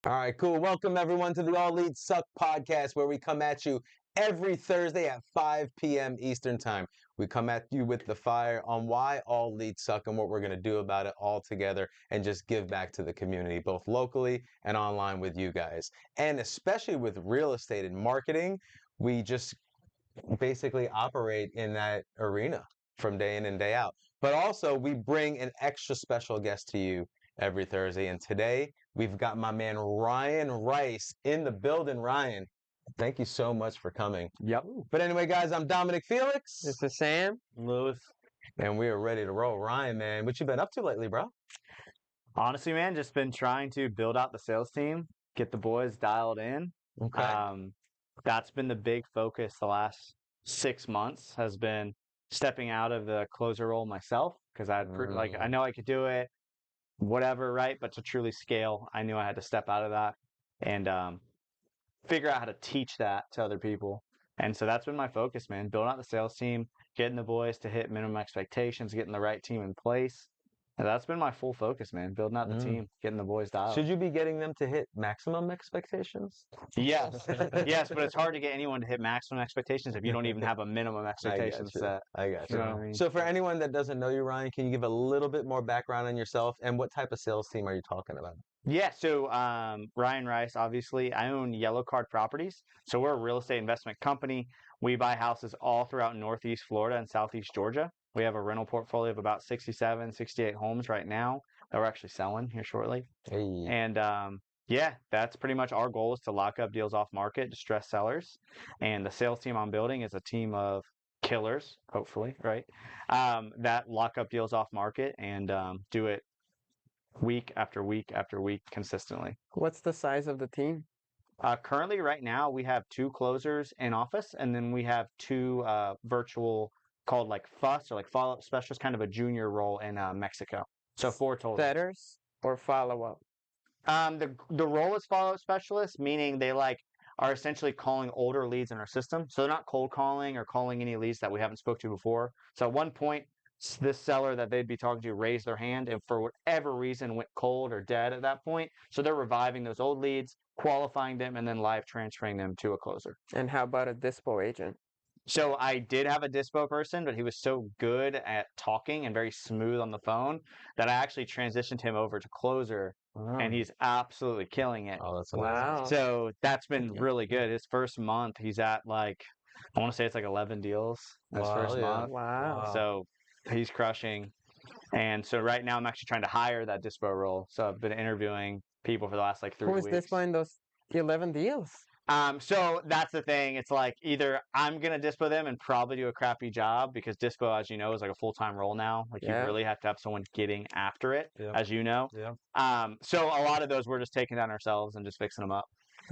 All right, cool. Welcome everyone to the All Leads Suck podcast, where we come at you every Thursday at 5 p.m. Eastern Time. We come at you with the fire on why all leads suck and what we're going to do about it all together and just give back to the community, both locally and online with you guys. And especially with real estate and marketing, we just basically operate in that arena from day in and day out. But also, we bring an extra special guest to you every Thursday. And today, we've got my man Ryan Rice in the building. Ryan, thank you so much for coming. Yep. But anyway, guys, I'm Dominic Felix. This is Sam. Lewis. And we are ready to roll. Ryan, man, what you been up to lately, bro? Honestly, man, just been trying to build out the sales team, get the boys dialed in. Okay. That's been the big focus the last 6 months, has been stepping out of the closer role myself, because I know I could do it, whatever, right? But to truly scale, I knew I had to step out of that and figure out how to teach that to other people. And so that's been my focus, man. Building out the sales team, getting the boys to hit minimum expectations, getting the right team in place. And that's been my full focus, man. Building out the team, getting the boys dialed. Should you be getting them to hit maximum expectations? Yes. Yes, but it's hard to get anyone to hit maximum expectations if you don't even have a minimum expectation set. I got you. You know what I mean? So for anyone that doesn't know you, Ryan, can you give a little bit more background on yourself and what type of sales team are you talking about? Yeah, so Ryan Rice, obviously, I own Yellow Card Properties. So we're a real estate investment company. We buy houses all throughout Northeast Florida and Southeast Georgia. We have a rental portfolio of about 67, 68 homes right now that we're actually selling here shortly. Hey. And yeah, that's pretty much our goal, is to lock up deals off market, distressed sellers. And the sales team I'm building is a team of killers, hopefully, right? That lock up deals off market and do it week after week after week consistently. What's the size of the team? Currently, right now, we have 2 closers in office, and then we have 2 virtual, called like FUS, or like follow-up specialists, kind of a junior role in Mexico. So 4 total. Setters or follow-up? The role is follow-up specialist, meaning they are essentially calling older leads in our system. So they're not cold calling or calling any leads that we haven't spoke to before. So at one point, this seller that they'd be talking to raised their hand and for whatever reason went cold or dead at that point. So they're reviving those old leads, qualifying them, and then live transferring them to a closer. And how about a dispo agent? So I did have a dispo person, but he was so good at talking and very smooth on the phone that I actually transitioned him over to closer, and he's absolutely killing it. Oh, that's amazing. Wow. So that's been really good. His first month, he's at I want to say it's 11 deals his first month. Wow. So he's crushing. And so right now I'm actually trying to hire that dispo role. So I've been interviewing people for the last 3 Who is weeks. dispo in those 11 deals? So that's the thing. It's either I'm going to dispo them and probably do a crappy job, because dispo, as you know, is a full-time role now. You really have to have someone getting after it, as you know. Yeah. So a lot of those we're just taking down ourselves and just fixing them up.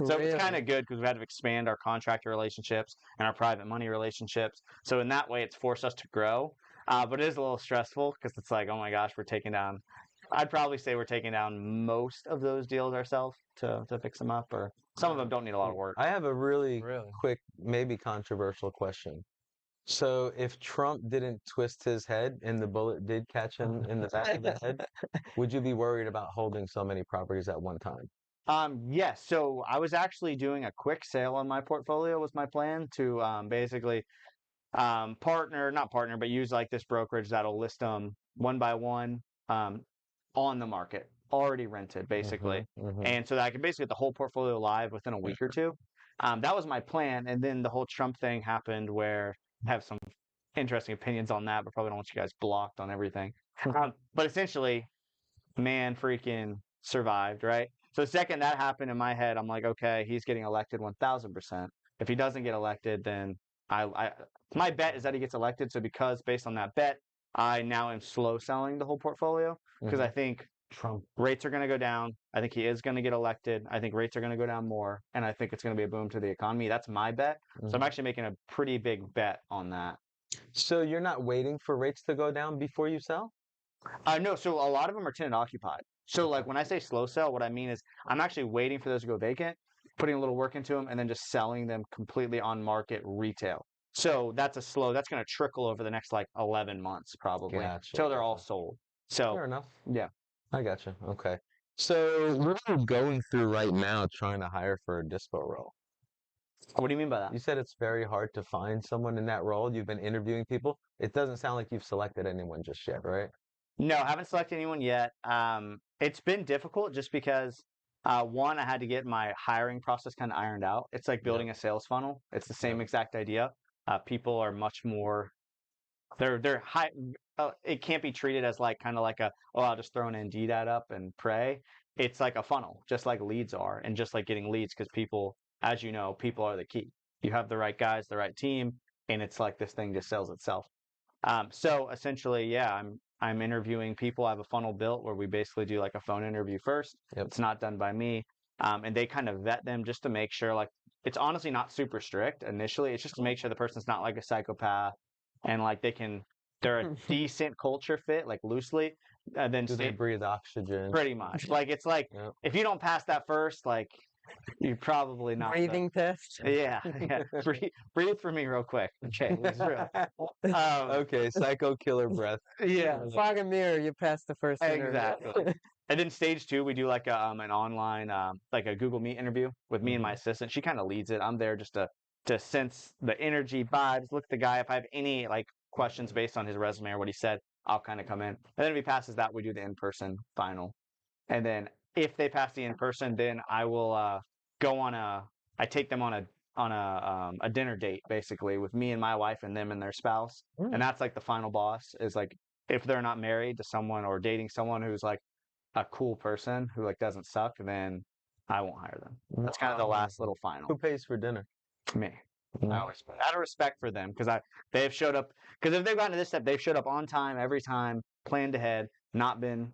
So it's kind of good, because we've had to expand our contractor relationships and our private money relationships. So in that way, it's forced us to grow. But it is a little stressful, because it's oh my gosh, we're taking down. I'd probably say we're taking down most of those deals ourselves to fix them up, or some of them don't need a lot of work. I have a really quick, maybe controversial question. So if Trump didn't twist his head and the bullet did catch him in the back of the head, would you be worried about holding so many properties at one time? Yes. So I was actually doing a quick sale on my portfolio, was my plan, to basically not partner, but use this brokerage that'll list them one by one on the market, already rented, basically. And so that I could basically get the whole portfolio live within a week or two. That was my plan. And then the whole Trump thing happened, where I have some interesting opinions on that, but probably don't want you guys blocked on everything. But essentially, man freaking survived, right? So the second that happened in my head, I'm okay, he's getting elected 1,000%. If he doesn't get elected, then my bet is that he gets elected. So based on that bet, I now am slow selling the whole portfolio, because I think Trump rates are going to go down. I think he is going to get elected. I think rates are going to go down more, and I think it's going to be a boom to the economy. That's my bet. So I'm actually making a pretty big bet on that. So you're not waiting for rates to go down before you sell? No. So a lot of them are tenant occupied. So when I say slow sell, what I mean is I'm actually waiting for those to go vacant, putting a little work into them, and then just selling them completely on market retail. So that's going to trickle over the next 11 months probably, until they're all sold. So fair enough. Yeah. I gotcha. Okay. So what are you going through right now trying to hire for a dispo role? What do you mean by that? You said it's very hard to find someone in that role. You've been interviewing people. It doesn't sound like you've selected anyone just yet, right? No, I haven't selected anyone yet. It's been difficult just because one, I had to get my hiring process kind of ironed out. It's like building a sales funnel. It's the same exact idea. People are much more they're high. It can't be treated as like kind of like I'll just throw an Indeed ad up and pray. It's like a funnel, just like leads are, and just like getting leads because people, as you know, people are the key. You have the right guys, the right team, and it's like this thing just sells itself. So essentially, yeah, I'm interviewing people. I have a funnel built where we basically do like a phone interview first. Yep. It's not done by me, and they kind of vet them just to make sure. Like, it's honestly not super strict initially. It's just to make sure the person's not like a psychopath, and like they're a decent culture fit, like loosely. And then Do they breathe oxygen? pretty much like it's like Yep. if you don't pass that first, like you're probably not the- Breathing test. yeah, yeah. Breathe for me real quick. Okay, it's real. Okay, psycho killer breath. Yeah, Fog and mirror, you passed the first interview. exactly. And then stage two, we do like an online like a Google Meet interview with me and my assistant. She kind of leads it. I'm there just to sense the energy, vibes, look at the guy. If I have any like questions based on his resume or what he said, I'll kind of come in. And then if he passes that, we do the in-person final. And then if they pass the in-person, then I will go on I take them on a dinner date basically with me and my wife and them and their spouse. And that's like the final boss is like if they're not married to someone or dating someone who's like a cool person who like doesn't suck, then I won't hire them. That's kind of the last little final. Who pays for dinner? Me. Out of respect for them because they've showed up because if they've gotten to this step, they've showed up on time every time, planned ahead, not been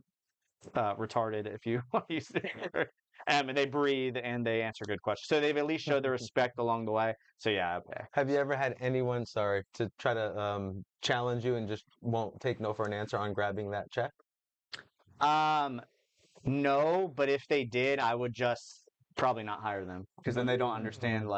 retarded if you want to use the word. And they breathe and they answer good questions. So they've at least showed their respect along the way. So yeah, okay. Have you ever had anyone, sorry, to try to challenge you and just won't take no for an answer on grabbing that check? No, but if they did, I would just probably not hire them because then they don't understand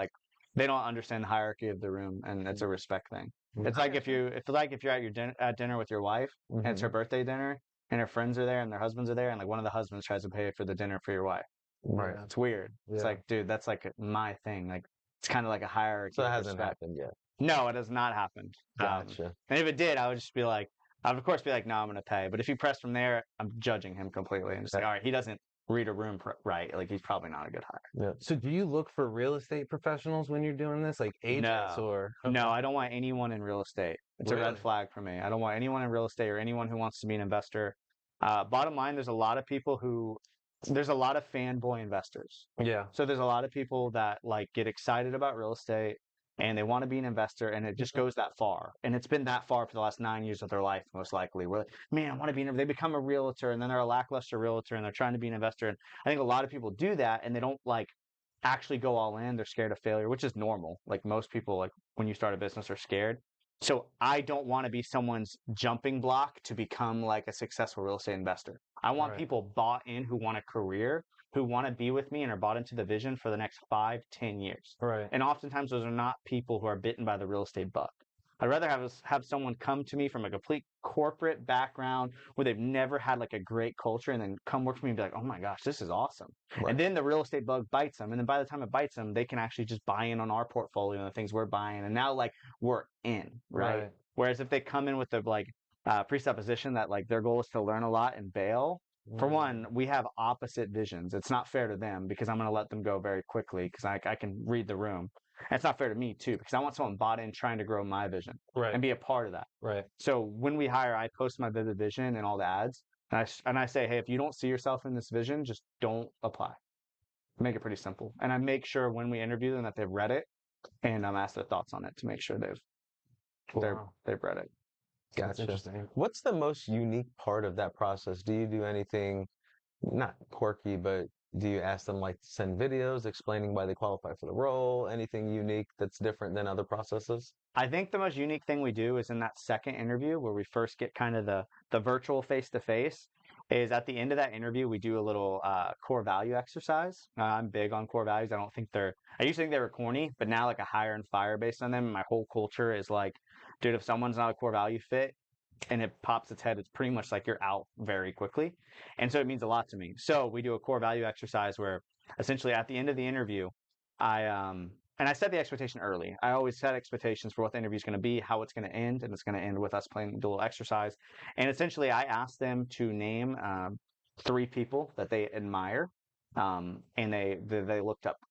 they don't understand the hierarchy of the room, and it's a respect thing. It's like if you're at your at dinner with your wife and it's her birthday dinner and her friends are there and their husbands are there and like one of the husbands tries to pay for the dinner for your wife. Right. It's weird. It's like, dude, that's like my thing. Like it's kind of like a hierarchy. So it of hasn't respect. happened yet. No, it has not happened. Gotcha. And if it did, I would just be like, I would of course be like, no, I'm going to pay. But if you press from there, I'm judging him completely and just like, all right, he doesn't read a room right. Like he's probably not a good hire. So do you look for real estate professionals when you're doing this, like agents No. or? No, I don't want anyone in real estate. It's a red Really? flag for me. I don't want anyone in real estate or anyone who wants to be an investor. Bottom line, there's a lot of fanboy investors. Yeah. So there's a lot of people that like get excited about real estate and they want to be an investor and it just goes that far. And it's been that far for the last 9 years of their life, most likely. Where, man, I want to be they become a realtor and then they're a lackluster realtor and they're trying to be an investor. And I think a lot of people do that and they don't like actually go all in. They're scared of failure, which is normal. Like most people, like when you start a business are scared. So I don't want to be someone's jumping block to become like a successful real estate investor. I want Right. people bought in who want a career, who want to be with me and are bought into the vision for the next 5-10 years. Right. And oftentimes those are not people who are bitten by the real estate bug. I'd rather have someone come to me from a complete corporate background where they've never had like a great culture and then come work for me and be like, oh my gosh, this is awesome. Right. And then the real estate bug bites them. And then by the time it bites them, they can actually just buy in on our portfolio and the things we're buying. And now like we're in, right? Whereas if they come in with the like presupposition that like their goal is to learn a lot and bail, for one, we have opposite visions. It's not fair to them because I'm going to let them go very quickly because I can read the room. And it's not fair to me too because I want someone bought in trying to grow my vision Right. and be a part of that. Right. So when we hire, I post my vivid vision and all the ads, and I say, hey, if you don't see yourself in this vision, just don't apply. Make it pretty simple, and I make sure when we interview them that they've read it, and I'm asked their thoughts on it to make sure they've read it. That's Gotcha. interesting. What's the most unique part of that process? Do you do anything not quirky, but do you ask them like to send videos explaining why they qualify for the role? Anything unique that's different than other processes? I think the most unique thing we do is in that second interview where we first get kind of the virtual face-to-face is at the end of that interview, we do a little core value exercise. I'm big on core values. I used to think they were corny, but now like I hire and fire based on them. My whole culture is like, dude, if someone's not a core value fit, and it pops its head, it's pretty much like you're out very quickly. And so it means a lot to me. So we do a core value exercise where essentially at the end of the interview, and I set the expectation early. I always set expectations for what the interview is going to be, how it's going to end, and it's going to end with us playing the little exercise. And essentially, I asked them to name 3 people that they admire, and they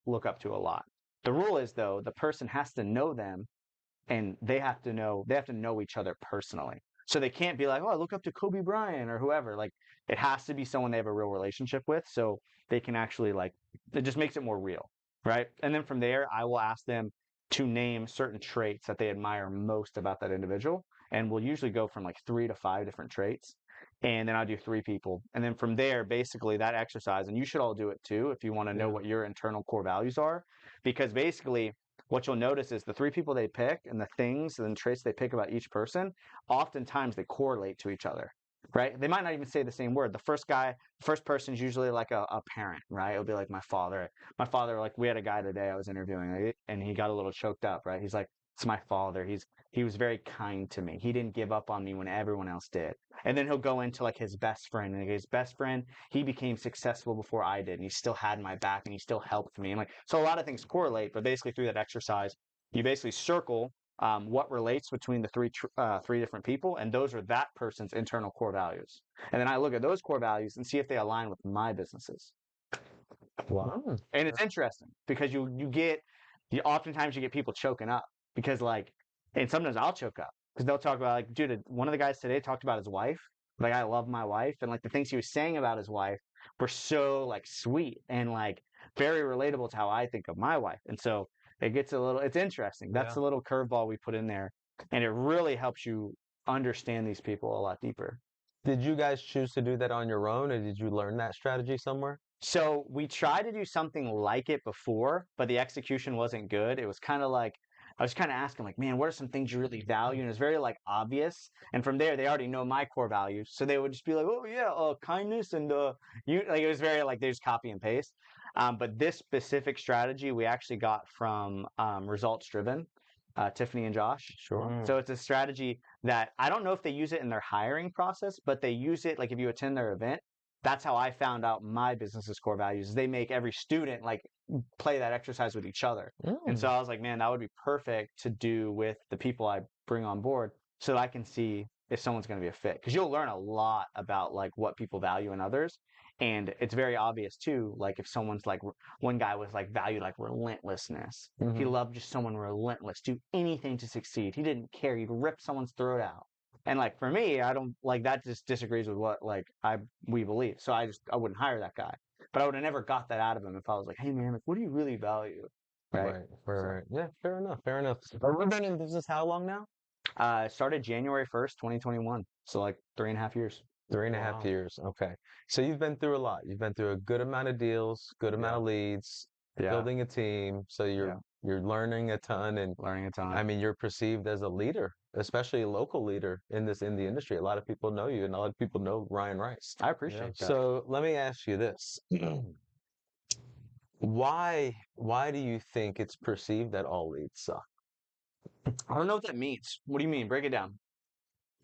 look up to a lot. The rule is though, the person has to know them, and they have to know each other personally. So they can't be like, oh, I look up to Kobe Bryant or whoever. Like, it has to be someone they have a real relationship with, so they can actually it just makes it more real. Right. And then from there, I will ask them to name certain traits that they admire most about that individual. And we'll usually go from 3 to 5 different traits. And then I'll do 3 people. And then from there, basically that exercise, and you should all do it too if you want to know what your internal core values are. Because basically what you'll notice is the 3 people they pick and the things and the traits they pick about each person, oftentimes they correlate to each other. Right? They might not even say the same word. The first person is usually like a parent, right? It'll be like my father. My father, we had a guy today I was interviewing, and he got a little choked up, right? He's like, it's my father. He was very kind to me. He didn't give up on me when everyone else did. And then he'll go into his best friend, and his best friend, he became successful before I did, and he still had my back, and he still helped me. And so a lot of things correlate, but basically through that exercise, you basically circle what relates between the 3 different people, and those are that person's internal core values. And then I look at those core values and see if they align with my businesses. Wow. And it's interesting because oftentimes you get people choking up because and sometimes I'll choke up because they'll talk about dude, one of the guys today talked about his wife. I love my wife, and the things he was saying about his wife were so sweet and very relatable to how I think of my wife. And so it's interesting. That's the little curveball we put in there. And it really helps you understand these people a lot deeper. Did you guys choose to do that on your own, or did you learn that strategy somewhere? So we tried to do something like it before, but the execution wasn't good. It was kind of I was kind of asking man, what are some things you really value? And it's very obvious. And from there, they already know my core values. So they would just be oh yeah, kindness and it was very they just copy and paste. But this specific strategy we actually got from Results Driven, Tiffany and Josh. Sure. So it's a strategy that I don't know if they use it in their hiring process, but they use it if you attend their event. That's how I found out my business's core values. They make every student play that exercise with each other. And so I was man, that would be perfect to do with the people I bring on board so that I can see if someone's going to be a fit. Because you'll learn a lot about what people value in others. And it's very obvious too, if someone's one guy was valued relentlessness. He loved just someone relentless, do anything to succeed. He didn't care. He'd rip someone's throat out. And for me, I don't that just disagrees with what we believe. So I wouldn't hire that guy. But I would have never got that out of him if I was hey man, what do you really value? Right. Yeah, fair enough. We've been in business how long now? Started January 1st, 2021. So 3.5 years. 3.5 years. Okay. So you've been through a lot. You've been through a good amount of deals, good amount of leads, building a team. So you're learning a ton and learning a ton. I mean, you're perceived as a leader, especially a local leader in the industry. A lot of people know you and a lot of people know Ryan Rice. I appreciate that. So let me ask you this. Why do you think it's perceived that all leads suck? I don't know what that means. What do you mean? Break it down.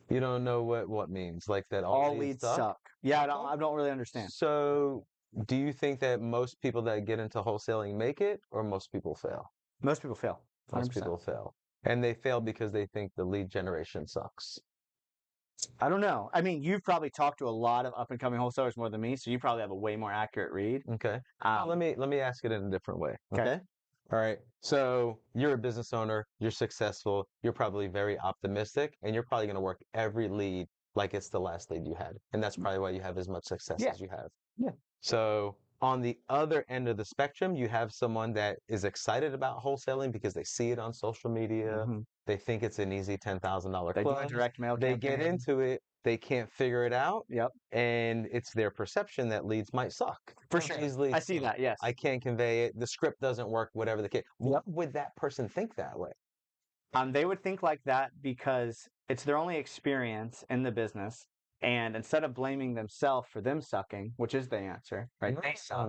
You don't know what means that all leads suck? Yeah, I don't really understand. So do you think that most people that get into wholesaling make it, or most people fail? Most people fail. 100%. Most people fail. And they fail because they think the lead generation sucks. I don't know. I mean, you've probably talked to a lot of up-and-coming wholesalers more than me, so you probably have a way more accurate read. Okay. Let me ask it in a different way. Okay. All right. So you're a business owner. You're successful. You're probably very optimistic, and you're probably going to work every lead like it's the last lead you had. And that's probably why you have as much success as you have. Yeah. So on the other end of the spectrum, you have someone that is excited about wholesaling because they see it on social media. They think it's an easy $10,000 They do a direct mail They campaign. get into it. They can't figure it out. Yep. And it's their perception that leads might suck. For sure. I see that, yes. I can't convey it. The script doesn't work, whatever the case. What would that person think that way? They would think like that because it's their only experience in the business. And instead of blaming themselves for them sucking, which is the answer, right? They suck,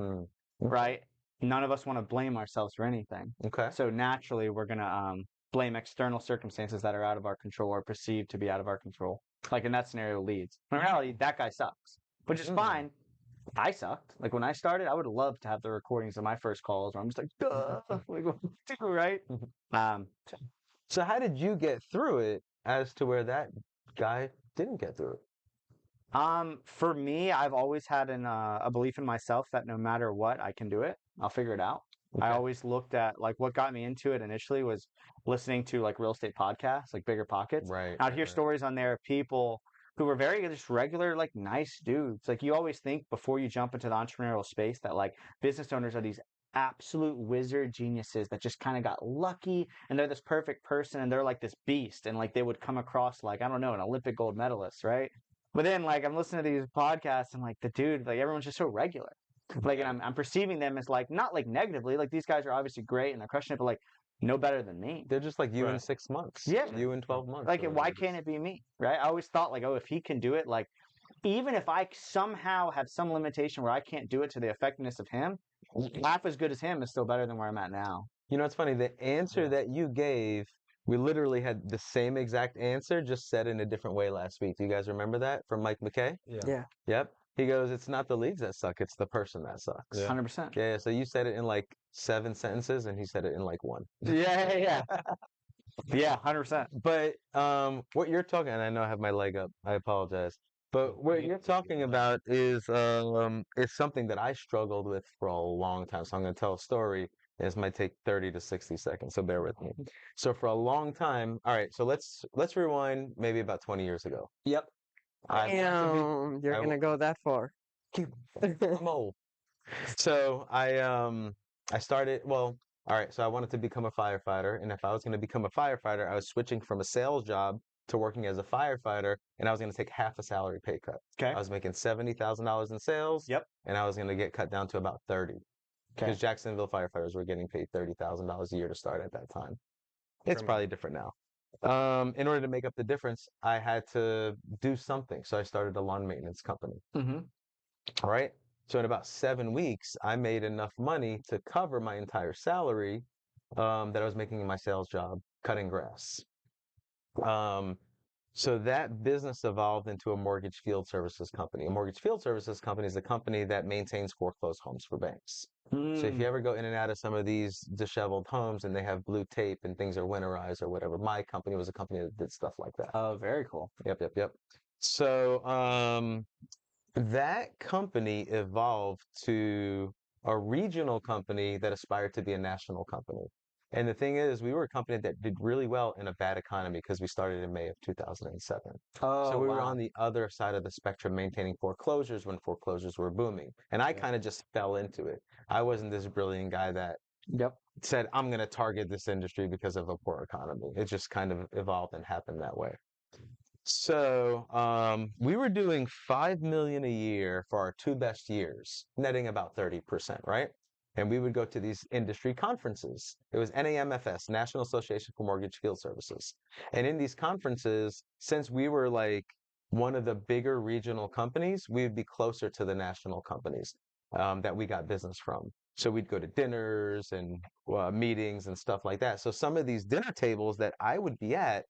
right? None of us want to blame ourselves for anything. Okay. So naturally, we're going to blame external circumstances that are out of our control or perceived to be out of our control. Like in that scenario, leads. In reality, that guy sucks, which is fine. I sucked. Like when I started, I would love to have the recordings of my first calls where I'm just like, duh, like, what do, right? Um, So how did you get through it as to where that guy didn't get through it? for me, I've always had a belief in myself that no matter what, I can do it. I'll figure it out. I Okay. always looked at like what got me into it initially was listening to like real estate podcasts, like Bigger Pockets. Right. I'd hear stories on there of people who were very just regular, like nice dudes. Like you always think before you jump into the entrepreneurial space that like business owners are these absolute wizard geniuses that just kind of got lucky and they're this perfect person and they're like this beast and like they would come across like, I don't know, an Olympic gold medalist, right? But then like I'm listening to these podcasts and like the dude, like everyone's just so regular. Like, and I'm perceiving them as like not like negatively. Like these guys are obviously great and they're crushing it, but like no better than me. They're just like you in Right. 6 months. Yeah. You in 12 months. Like, or why whatever can't it be me? Right? I always thought like, oh, if he can do it, like even if I somehow have some limitation where I can't do it to the effectiveness of him, half as good as him is still better than where I'm at now. You know, it's funny. The answer that you gave, we literally had the same exact answer, just said in a different way last week. Do you guys remember that from Mike McKay? Yeah. Yep. He goes, it's not the leagues that suck, it's the person that sucks. Yeah. 100%. Yeah. So you said it in like 7 sentences, and he said it in like 1. Yeah. Yeah, 100%. But what you're talking, and I know I have my leg up. I apologize. But what you're talking about is something that I struggled with for a long time. So I'm going to tell a story. This might take 30 to 60 seconds, so bear with me. So for a long time, all right. So let's rewind maybe about 20 years ago. Yep. I Damn, you're I gonna go that far. I'm old. So I started, well, all right, so I wanted to become a firefighter, and if I was going to become a firefighter, I was switching from a sales job to working as a firefighter, and I was going to take half a salary pay cut. Okay. I was making $70,000 in sales. Yep. And I was going to get cut down to about 30. Because Jacksonville firefighters were getting paid $30,000 a year to start at that time. It's From- probably different now. In order to make up the difference, I had to do something. So I started a lawn maintenance company. Mm-hmm. All right. So in about 7 weeks, I made enough money to cover my entire salary that I was making in my sales job, cutting grass. So that business evolved into a mortgage field services company. A mortgage field services company is a company that maintains foreclosed homes for banks. So if you ever go in and out of some of these disheveled homes and they have blue tape and things are winterized or whatever, my company was a company that did stuff like that. Oh, very cool. Yep. So that company evolved to a regional company that aspired to be a national company. And the thing is, we were a company that did really well in a bad economy because we started in May of 2007. Oh, So we were on the other side of the spectrum maintaining foreclosures when foreclosures were booming. And I kind of just fell into it. I wasn't this brilliant guy that Yep. said, I'm going to target this industry because of a poor economy. It just kind of evolved and happened that way. So we were doing $5 million a year for our 2 best years, netting about 30%, right? And we would go to these industry conferences. It was NAMFS, National Association for Mortgage Field Services. And in these conferences, since we were like one of the bigger regional companies, we would be closer to the national companies that we got business from. So we'd go to dinners and meetings and stuff like that. So some of these dinner tables that I would be at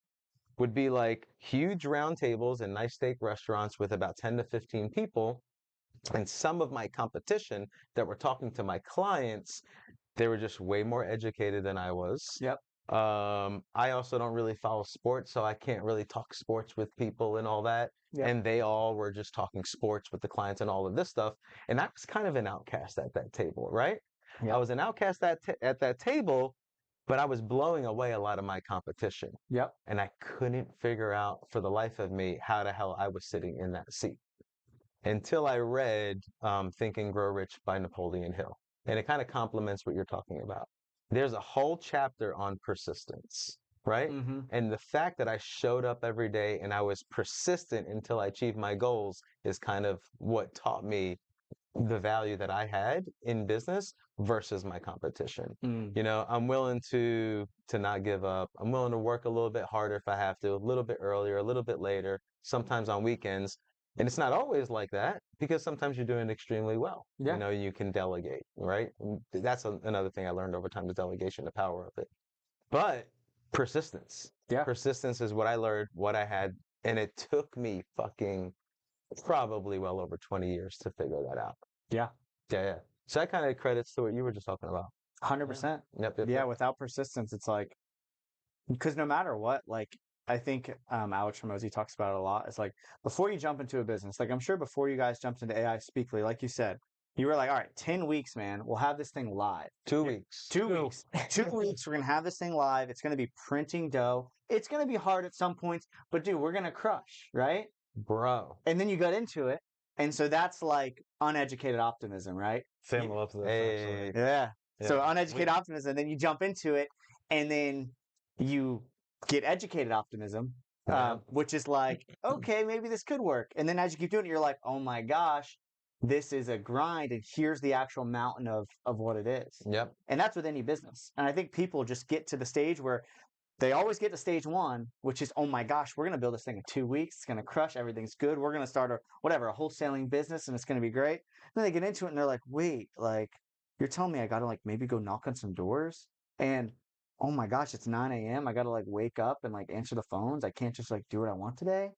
would be like huge round tables in nice steak restaurants with about 10 to 15 people. And some of my competition that were talking to my clients, they were just way more educated than I was. Yep. I also don't really follow sports, so I can't really talk sports with people and all that. Yep. And they all were just talking sports with the clients and all of this stuff. And I was kind of an outcast at that table, right? Yep. I was an outcast at that table, but I was blowing away a lot of my competition. Yep. And I couldn't figure out for the life of me how the hell I was sitting in that seat until I read Think and Grow Rich by Napoleon Hill. And it kind of complements what you're talking about. There's a whole chapter on persistence, right? Mm-hmm. And the fact that I showed up every day and I was persistent until I achieved my goals is kind of what taught me the value that I had in business versus my competition. Mm. You know, I'm willing to not give up. I'm willing to work a little bit harder if I have to, a little bit earlier, a little bit later, sometimes on weekends. And it's not always like that because sometimes you're doing extremely well. Yeah. You know, you can delegate, right? That's another thing I learned over time, the delegation, the power of it. But persistence. Yeah. Persistence is what I learned, what I had, and it took me fucking probably well over 20 years to figure that out. Yeah. Yeah. So that kind of credits to what you were just talking about. 100%. Yep. Yeah, without persistence, it's like, because no matter what, like, I think Alex Hormozi talks about it a lot. It's like, before you jump into a business, like, I'm sure before you guys jumped into AI Speakly, like you said, you were like, all right, 10 weeks, man, we'll have this thing live. 2 weeks. 2 weeks. 2 weeks, we're going to have this thing live. It's going to be printing dough. It's going to be hard at some points, but dude, we're going to crush, right? Bro. And then you got into it. And so that's like uneducated optimism, right? Sam loves this. Hey. Actually. Yeah. So Yeah. uneducated optimism, then you jump into it, and then you get educated optimism, Yeah. which is like, okay, maybe this could work. And then as you keep doing it, you're like, oh my gosh, this is a grind, and here's the actual mountain of what it is. Yep. And that's with any business. And I think people just get to the stage where they always get to stage one, which is, oh my gosh, we're going to build this thing in 2 weeks. It's going to crush. Everything's good. We're going to start a wholesaling business, and it's going to be great. And then they get into it, and they're like, wait, like, you're telling me I got to like maybe go knock on some doors? And oh my gosh, it's 9 a.m. I got to like wake up and like answer the phones. I can't just like do what I want today.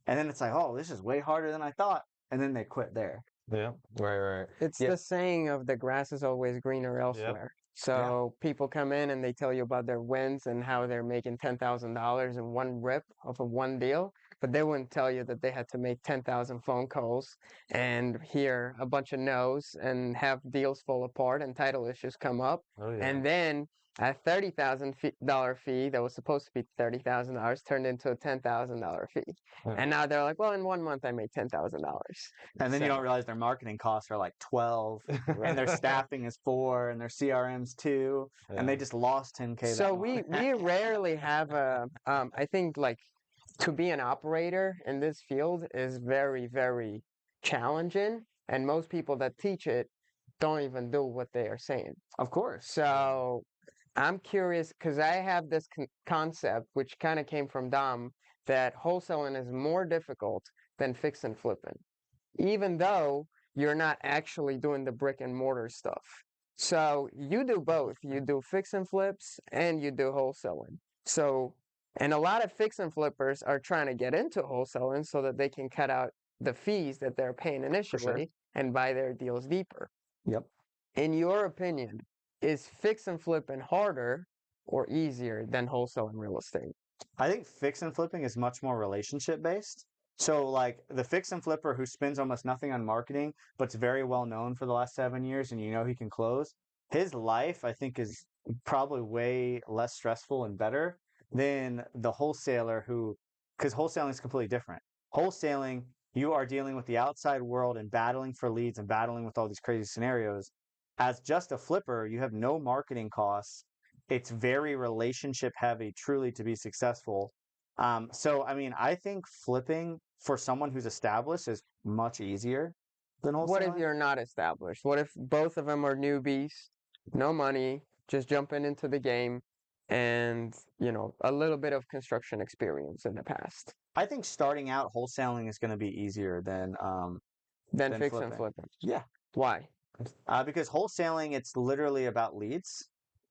And then it's like, oh, this is way harder than I thought. And then they quit there. Yeah. Right. It's Yeah. the saying of the grass is always greener elsewhere. So people come in and they tell you about their wins and how they're making $10,000 in one rip off of one deal, but they wouldn't tell you that they had to make 10,000 phone calls and hear a bunch of no's and have deals fall apart and title issues come up. Oh yeah. And then a $30,000 fee that was supposed to be $30,000 turned into a $10,000 fee. Yeah. And now they're like, well, in 1 month I made $10,000. And then you So- don't realize their marketing costs are like 12, and their staffing is 4, and their CRM's 2, and they just lost 10K. So that we month. rarely have I think like to be an operator in this field is very, very challenging. And most people that teach it don't even do what they are saying. Of course. So I'm curious because I have this concept, which kind of came from Dom, that wholesaling is more difficult than fix and flipping, even though you're not actually doing the brick and mortar stuff. So you do both. You do fix and flips and you do wholesaling. So, and a lot of fix and flippers are trying to get into wholesaling so that they can cut out the fees that they're paying initially and buy their deals deeper. Yep. In your opinion, is fix and flipping harder or easier than wholesaling real estate? I think fix and flipping is much more relationship based. So like the fix and flipper who spends almost nothing on marketing, but's very well known for the last 7 years, and you know he can close. His life, I think, is probably way less stressful and better than the wholesaler who, because wholesaling is completely different. Wholesaling, you are dealing with the outside world and battling for leads and battling with all these crazy scenarios. As just a flipper, you have no marketing costs. It's very relationship heavy, truly, to be successful. So, I mean, I think flipping for someone who's established is much easier than wholesaling. What if you're not established? What if both of them are newbies, no money, just jumping into the game, and a little bit of construction experience in the past? I think starting out wholesaling is going to be easier than Then Than fix and flipping. flipping. Yeah. Why? because wholesaling, it's literally about leads.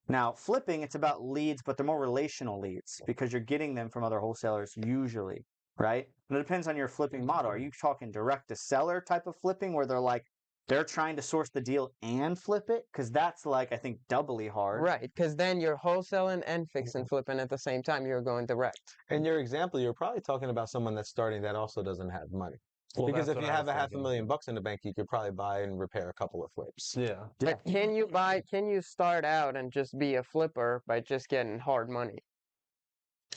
Now, flipping, it's about leads, but they're more relational leads because you're getting them from other wholesalers usually, right? And it depends on your flipping model. Are you talking direct to seller type of flipping where they're trying to source the deal and flip it? Because that's like, I think, doubly hard. Right, because then you're wholesaling and fix and flipping at the same time. You're going direct. In your example, you're probably talking about someone that's starting that also doesn't have money. Well, Because that's if you what I have was a thinking. $500,000 in the bank, you could probably buy and repair a couple of flips. Yeah. But can you start out and just be a flipper by just getting hard money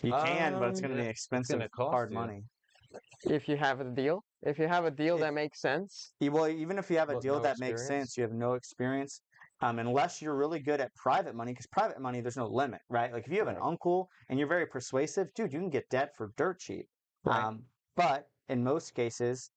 You can, but it's going to be Yeah, expensive, cost hard you. money. if you have a deal? If you have a deal that makes sense, Well, even if you have a But deal no that makes experience? sense, you have no experience. Unless you're really good at private money, because private money, there's no limit, right? Like if you have an uncle and you're very persuasive, dude, you can get debt for dirt cheap. Right. But in most cases,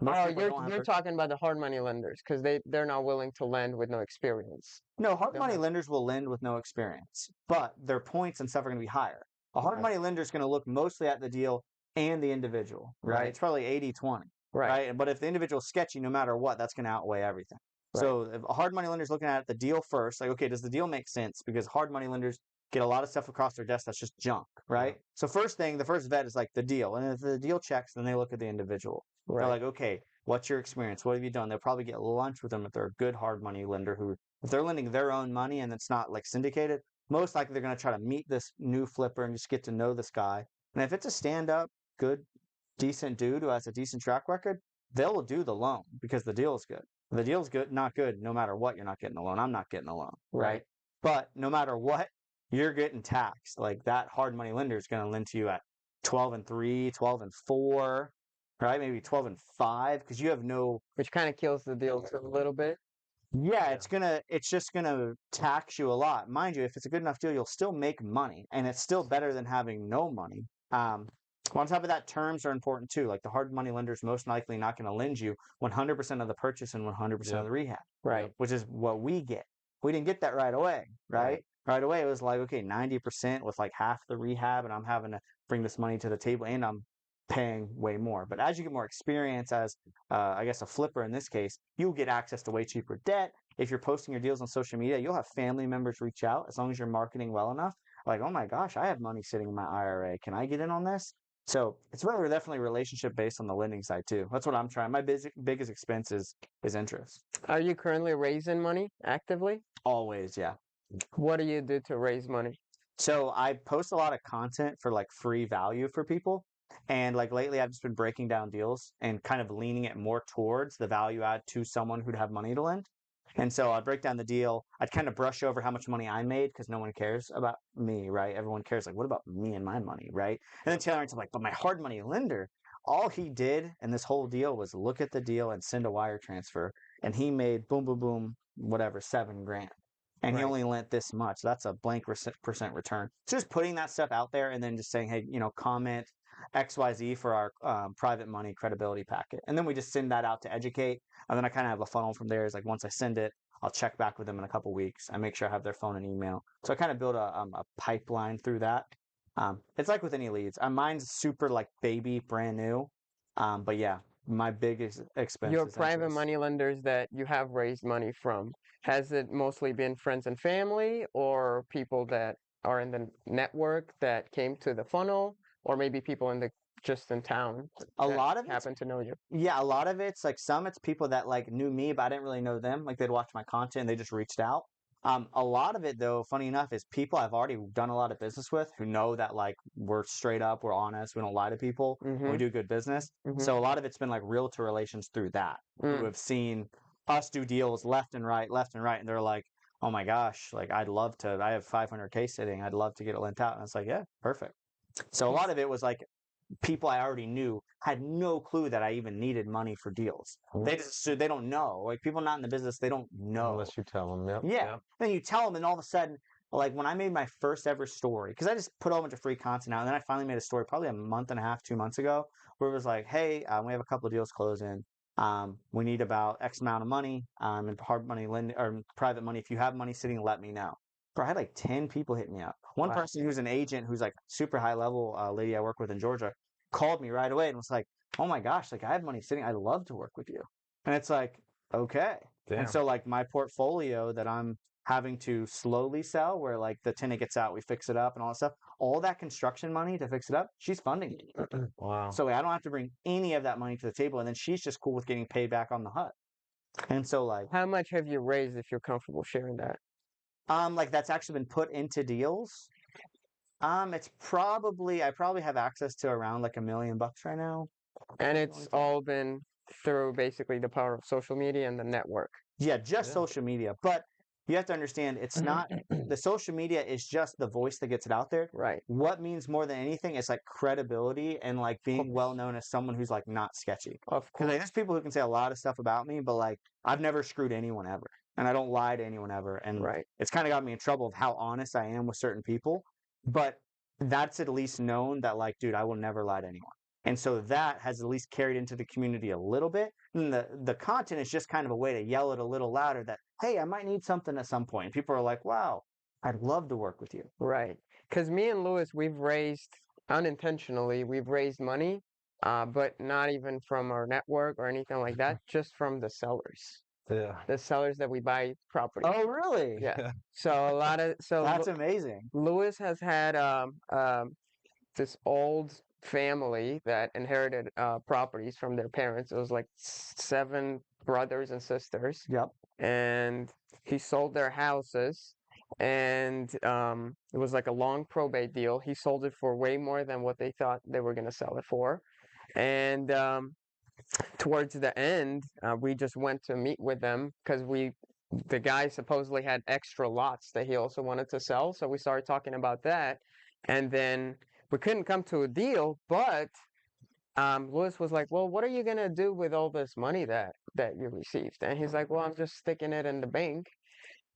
most people don't have you're talking about the hard money lenders because they're not willing to lend with no experience. No, hard Go money ahead. lenders will lend with no experience, but their points and stuff are going to be higher. A hard Okay. money lender is going to look mostly at the deal and the individual, right? Right. It's probably 80-20, Right. right? But if the individual's sketchy, no matter what, that's going to outweigh everything. Right. So if a hard money lender is looking at the deal first, like, okay, does the deal make sense? Because hard money lenders get a lot of stuff across their desk that's just junk, right? So first thing, the first vet is like the deal, and if the deal checks, then they look at the individual. They're Right. like, okay, what's your experience? What have you done? They'll probably get lunch with them if they're a good hard money lender who, if they're lending their own money and it's not like syndicated, most likely they're going to try to meet this new flipper and just get to know this guy. And if it's a stand up, good, decent dude who has a decent track record, they'll do the loan because the deal is good. If the deal's good, not good, no matter what, you're not getting the loan. I'm not getting the loan, right? But no matter what, you're getting taxed. Like that hard money lender is going to lend to you at 12-3, 12-4, right? Maybe 12-5 because you have no. Which kind of kills the deal too a little bit. Yeah, it's just gonna tax you a lot. Mind you, if it's a good enough deal, you'll still make money, and it's still better than having no money. On top of that, terms are important too. Like the hard money lender is most likely not going to lend you 100% of the purchase and 100% of the rehab, Right. which is what we get. We didn't get that right away, right? Right away, it was like, okay, 90% with like half the rehab, and I'm having to bring this money to the table, and I'm paying way more. But as you get more experience as, I guess, a flipper in this case, you'll get access to way cheaper debt. If you're posting your deals on social media, you'll have family members reach out as long as you're marketing well enough. Like, oh my gosh, I have money sitting in my IRA. Can I get in on this? So it's really definitely relationship based on the lending side too. That's what I'm trying. My biggest expense is interest. Are you currently raising money actively? Always, yeah. What do you do to raise money? So I post a lot of content for like free value for people. And like lately, I've just been breaking down deals and kind of leaning it more towards the value add to someone who'd have money to lend. And so I'd break down the deal. I'd kind of brush over how much money I made because no one cares about me, right? Everyone cares, like, what about me and my money, right? And then Taylor, I'm like, but my hard money lender, all he did in this whole deal was look at the deal and send a wire transfer. And he made boom, boom, boom, whatever, $7,000. And he only lent this much. That's a blank percent return. So just putting that stuff out there and then just saying, hey, comment XYZ for our private money credibility packet. And then we just send that out to educate. And then I kind of have a funnel from there. Is like once I send it, I'll check back with them in a couple weeks. I make sure I have their phone and email. So I kind of build a pipeline through that. It's like with any leads. Mine's super like baby, brand new. But yeah, my biggest expense Your is private interest. money lenders that you have raised money from, has it mostly been friends and family or people that are in the network that came to the funnel, or maybe people just in town A that lot of it's happen to know you? Yeah, a lot of it's like it's people that like knew me, but I didn't really know them. Like they'd watch my content and they just reached out. A lot of it though, funny enough, is people I've already done a lot of business with who know that like we're straight up, we're honest, we don't lie to people, we do good business. So a lot of it's been like realtor relations through that who have seen us do deals left and right, and they're like, oh my gosh, like I have 500K sitting, I'd love to get it lent out, and it's like, yeah, perfect. So a lot of it was like people I already knew had no clue that I even needed money for deals. They don't know. Like people not in the business, they don't know. Unless you tell them. Yep. Yeah. Then you tell them, and all of a sudden, like when I made my first ever story, because I just put a whole bunch of free content out, and then I finally made a story probably a month and a half, 2 months ago, where it was like, hey, we have a couple of deals closing. We need about X amount of money in hard money lend or private money. If you have money sitting, let me know. Bro, I had like 10 people hit me up. One person who's an agent who's like super high level lady I work with in Georgia called me right away and was like, oh my gosh, like I have money sitting. I'd love to work with you. And it's like, okay. Damn. And so like my portfolio that I'm having to slowly sell where like the tenant gets out, we fix it up and all that stuff, all that construction money to fix it up, she's funding it. Wow. So I don't have to bring any of that money to the table. And then she's just cool with getting paid back on the HUD. And so like, How much have you raised, if you're comfortable sharing that? like that's actually been put into deals. It's I probably have access to around like $1 million right now. And it's all been through basically the power of social media and the network. Yeah, just social media. But you have to understand, it's not the social media is just the voice that gets it out there. Right. What means more than anything is like credibility and like being well known as someone who's like not sketchy. Of Because course. like, there's people who can say a lot of stuff about me, but like I've never screwed anyone ever, and I don't lie to anyone ever. And Right. it's kind of got me in trouble of how honest I am with certain people. But that's at least known that like, dude, I will never lie to anyone. And so that has at least carried into the community a little bit. And the content is just kind of a way to yell it a little louder that, hey, I might need something at some point. And people are like, wow, I'd love to work with you. Right. Because me and Lewis, we've raised money, but not even from our network or anything like that, just from the sellers. Yeah. the sellers that we buy property. Oh, really? Yeah. So a lot of That's amazing. Lewis has had this old family that inherited properties from their parents. It was like 7 brothers and sisters, Yep. and he sold their houses, and it was like a long probate deal. He sold it for way more than what they thought they were going to sell it for, and towards the end, we just went to meet with them because the guy supposedly had extra lots that he also wanted to sell. So we started talking about that, and then we couldn't come to a deal. But Lewis was like, "Well, what are you gonna do with all this money that you received?" And he's like, "Well, I'm just sticking it in the bank."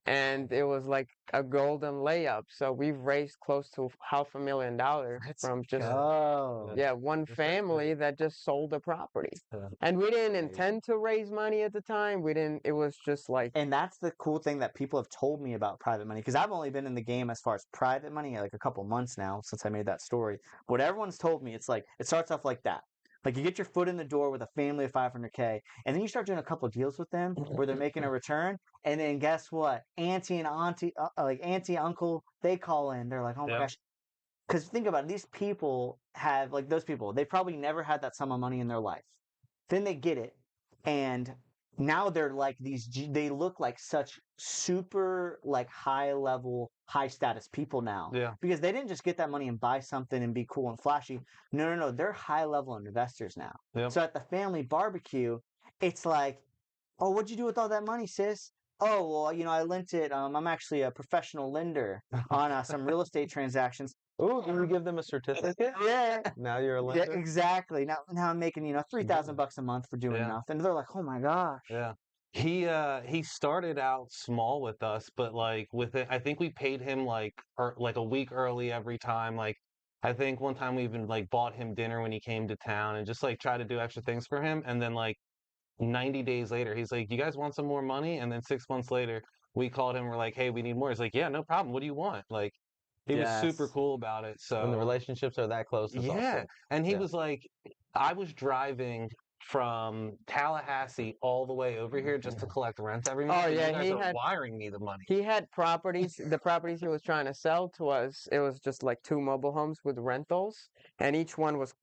And it was like a golden layup. So we've raised close to $500,000 from just Oh. one family that just sold a property. Yeah. And we didn't intend to raise money at the time. We didn't. It was just like And that's the cool thing that people have told me about private money, because I've only been in the game as far as private money like a couple months now since I made that story. What everyone's told me, it's like it starts off like that. Like you get your foot in the door with a family of 500K, and then you start doing a couple deals with them where they're making a return, and then guess what? Auntie and auntie, like auntie, uncle, they call in. They're like, "Oh my Yeah. gosh." Because think about it, these people have, like those people, they probably never had that sum of money in their life. Then they get it, and now they're like they look like such super like high level, high status people now. Yeah. Because they didn't just get that money and buy something and be cool and flashy. No. They're high level investors now. Yeah. So at the family barbecue, it's like, "Oh, what'd you do with all that money, sis?" "Oh, well, I lent it. I'm actually a professional lender on some real estate transactions." Ooh, can you give them a certificate? Yeah. Now you're a Yeah, lender. exactly. Now I'm making $3,000 a month for doing Yeah. nothing. They're like, "Oh my gosh." Yeah. He started out small with us, but like with it, I think we paid him like a week early every time. Like I think one time we even like bought him dinner when he came to town and just like try to do extra things for him. And then like 90 days later, he's like, "You guys want some more money?" And then 6 months later, we called him. We're like, "Hey, we need more." He's like, "Yeah, no problem. What do you want?" Like he was super Yes. cool about it. When the So relationships are that close, it's yeah, awesome. and he Yeah. was like, I was driving from Tallahassee all the way over here just to collect rent every month. Oh, and yeah, you guys he are had- wiring me the money. he had properties. The properties he was trying to sell to us, it was just like 2 mobile homes with rentals, and each one was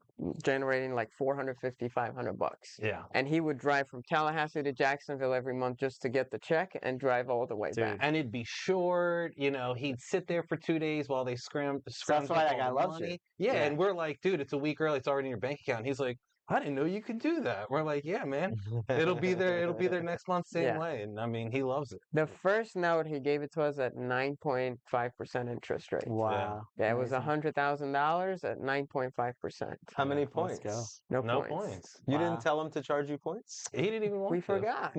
generating like $450, $500. Yeah, And he would drive from Tallahassee to Jacksonville every month just to get the check and drive all the way Dude. back. and it'd be short. He'd sit there for 2 days while they scrounged why up that all guy the loves money. you. Yeah, Yeah. and we're like, dude, it's a week early. It's already in your bank account. And he's like, I didn't know you could do that. We're like, yeah, man, it'll be there. It'll be there next month, same Yeah. way. And I mean, he loves it. The first note he gave it to us at 9.5% interest rate. Wow. Yeah, it was Amazing. $100,000 at 9.5%. How many Yeah, points? go. No, No points. points. You Wow. didn't tell him to charge you points? He didn't even want We to. forgot.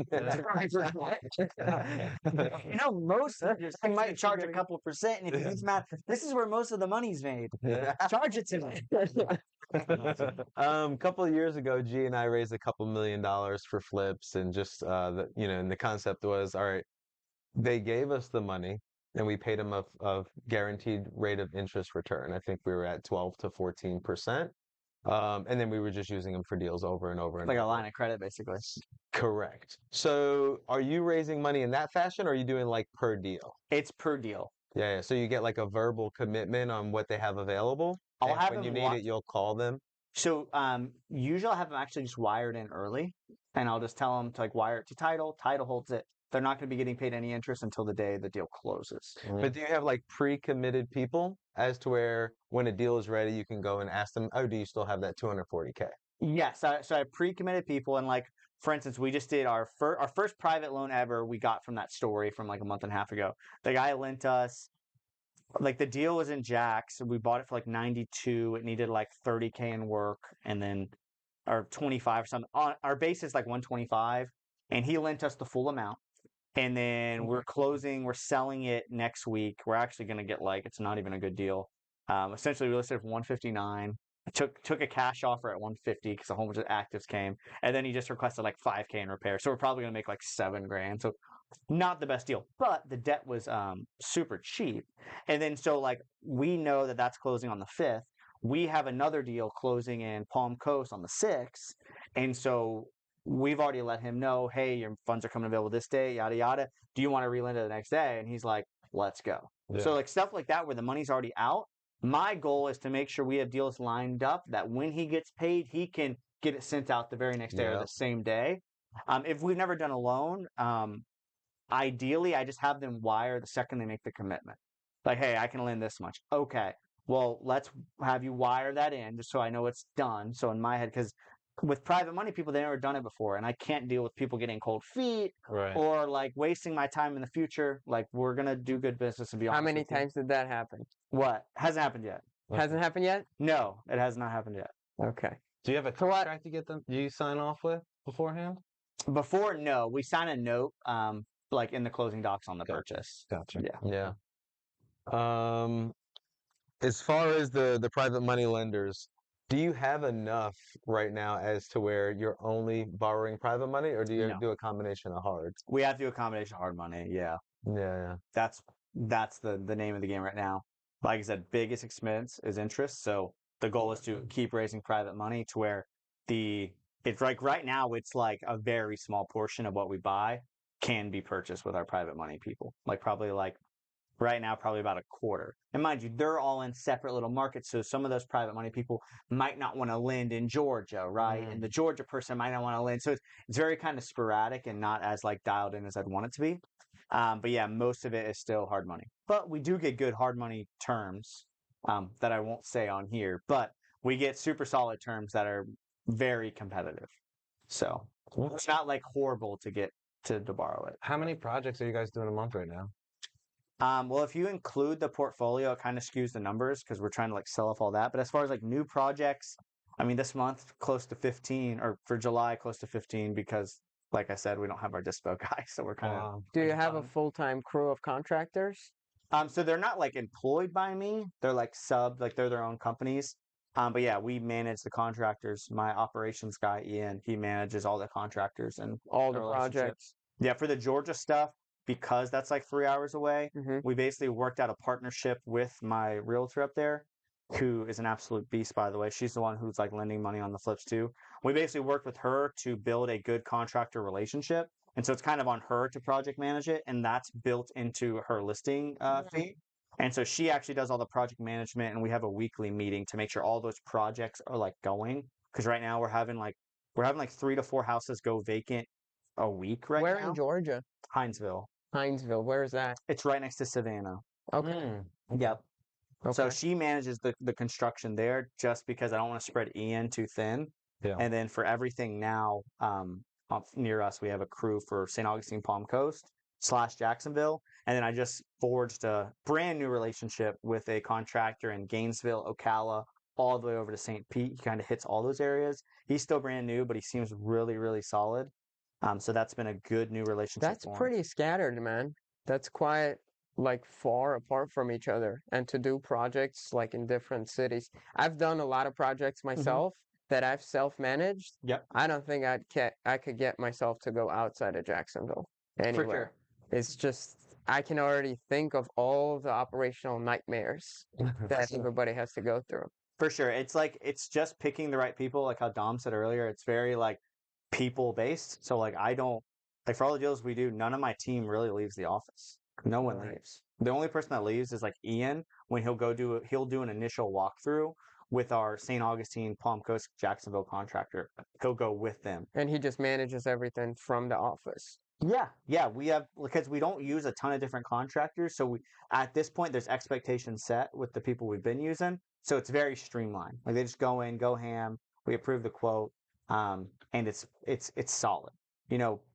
Most lenders might charge a couple of percent, and if you do the math, this is where most of the money's made. Charge it to me. Couple of years ago, G and I raised a couple $1 million for flips, and just and the concept was, all right, they gave us the money, and we paid them a guaranteed rate of interest return. I think we were at 12 to 14%, and then we were just using them for deals over and over and Like a over. line of credit, basically. Correct. So, are you raising money in that fashion, or are you doing like per deal? It's per deal. Yeah. So you get like a verbal commitment on what they have available. I'll and have when you them need it, you'll call them. So usually I'll have them actually just wired in early, and I'll just tell them to like wire it to title. Title holds it. They're not going to be getting paid any interest until the day the deal closes. But do you have like pre-committed people as to where when a deal is ready, you can go and ask them, "Oh, do you still have that 240K?" Yes, so I have pre-committed people, and like for instance, we just did our first private loan ever. We got from that story from like a month and a half ago. The guy lent us, like the deal was in Jax. We bought it for like 92. It needed like 30K in work, and then or 25 or something. Our base is like 125, and he lent us the full amount. And then we're selling it next week. We're actually going to get like, it's not even a good deal. Essentially, we listed it for 159. I took a cash offer at 150 because a whole bunch of actives came, and then he just requested like 5K in repair. So we're probably going to make like $7,000. So not the best deal, but the debt was super cheap. And then so like we know that that's closing on the 5th. We have another deal closing in Palm Coast on the 6th, and so we've already let him know, hey, your funds are coming available this day, yada yada. Do you want to relend it the next day? And he's like, let's go. Yeah. So like stuff like that where the money's already out. My goal is to make sure we have deals lined up that when he gets paid, he can get it sent out the very next day or Yeah. the same day. If we've never done a loan, ideally I just have them wire the second they make the commitment. Like, hey, I can lend this much. Okay, well, let's have you wire that in just so I know it's done. So in my head, because with private money people, they've never done it before, and I can't deal with people getting cold feet Right. or like wasting my time in the future. Like, we're gonna do good business and be How honest many with you. times did that happen? What? Hasn't happened yet. Hasn't happened yet? No, it has not happened yet. Okay. Do you have a So what- contract to get them? Do you sign off with beforehand? Before, no, we sign a note, like in the closing docs on the Okay. purchase. Gotcha. Yeah. Yeah. As far as the private money lenders, do you have enough right now as to where you're only borrowing private money, or do you No. do a combination of hard? We have to do a combination of hard money. Yeah. Yeah, That's the name of the game right now. Like I said, biggest expense is interest. So the goal is to keep raising private money to where it's like right now it's like a very small portion of what we buy can be purchased with our private money people. Like probably like right now, probably about a quarter. And mind you, they're all in separate little markets. So some of those private money people might not want to lend in Georgia, right? And the Georgia person might not want to lend. So it's very kind of sporadic and not as like dialed in as I'd want it to be. But yeah, most of it is still hard money. But we do get good hard money terms that I won't say on here. But we get super solid terms that are very competitive. So it's not like horrible to get to borrow it. How many projects are you guys doing a month right now? Well, if you include the portfolio, it kind of skews the numbers because we're trying to like sell off all that. But as far as like new projects, I mean, this month close to 15, or for July close to 15 because, like I said, we don't have our dispo guy, so we're kind of. Wow. Do you have a full-time crew of contractors? So they're not like employed by me. They're like subbed, like they're their own companies. But yeah, we manage the contractors. My operations guy, Ian, he manages all the contractors and All the relationships. projects? Yeah, for the Georgia stuff, because that's like 3 hours away, we basically worked out a partnership with my realtor up there, who is an absolute beast, by the way. She's the one who's like lending money on the flips too. We basically worked with her to build a good contractor relationship. And so it's kind of on her to project manage it. And that's built into her listing fee. And so she actually does all the project management. And we have a weekly meeting to make sure all those projects are like going. Because right now we're having like 3 to 4 houses go vacant a week right Where now. in Georgia? Hinesville. Hinesville. Where is that? It's right next to Savannah. Okay. Yep. Okay. So she manages the construction there just because I don't want to spread Ian too thin. Yeah. And then for everything now, up near us, we have a crew for St. Augustine Palm Coast / Jacksonville. And then I just forged a brand new relationship with a contractor in Gainesville, Ocala, all the way over to St. Pete. He kind of hits all those areas. He's still brand new, but he seems really, really solid. So that's been a good new relationship. That's for him. pretty scattered, man. That's quite like far apart from each other, and to do projects like in different cities. I've done a lot of projects myself that I've self-managed. Yep. I don't think I could get myself to go outside of Jacksonville anywhere. For sure. It's just I can already think of all the operational nightmares that everybody has to go through. For sure. It's like, it's just picking the right people. Like how Dom said earlier, it's very like people based. So like, I don't, like for all the deals we do, none of my team really leaves the office. No one Right. leaves. The only person that leaves is like Ian when he'll do an initial walkthrough with our St. Augustine, Palm Coast, Jacksonville contractor. He'll go with them. And he just manages everything from the office. Yeah, we have, because we don't use a ton of different contractors. So at this point, there's expectations set with the people we've been using. So it's very streamlined. Like they just go in, go ham. We approve the quote, and it's solid.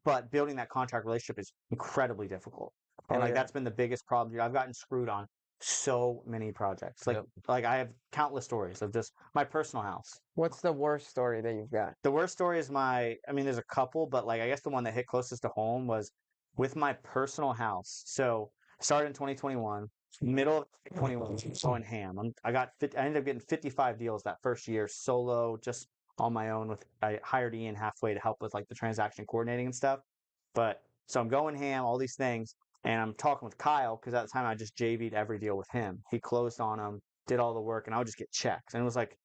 But building that contract relationship is incredibly difficult. And Oh, yeah. that's been the biggest problem. I've gotten screwed on so many projects. Yep. Like I have countless stories of just my personal house. What's the worst story that you've got? The worst story is there's a couple, but like I guess the one that hit closest to home was with my personal house. So I started in 2021, middle of 2021, going ham. I ended up getting 55 deals that first year, solo, just on my own. I hired Ian halfway to help with like the transaction coordinating and stuff. But so I'm going ham, all these things. And I'm talking with Kyle because at the time I just JV'd every deal with him. He closed on them, did all the work, and I would just get checks. And it was like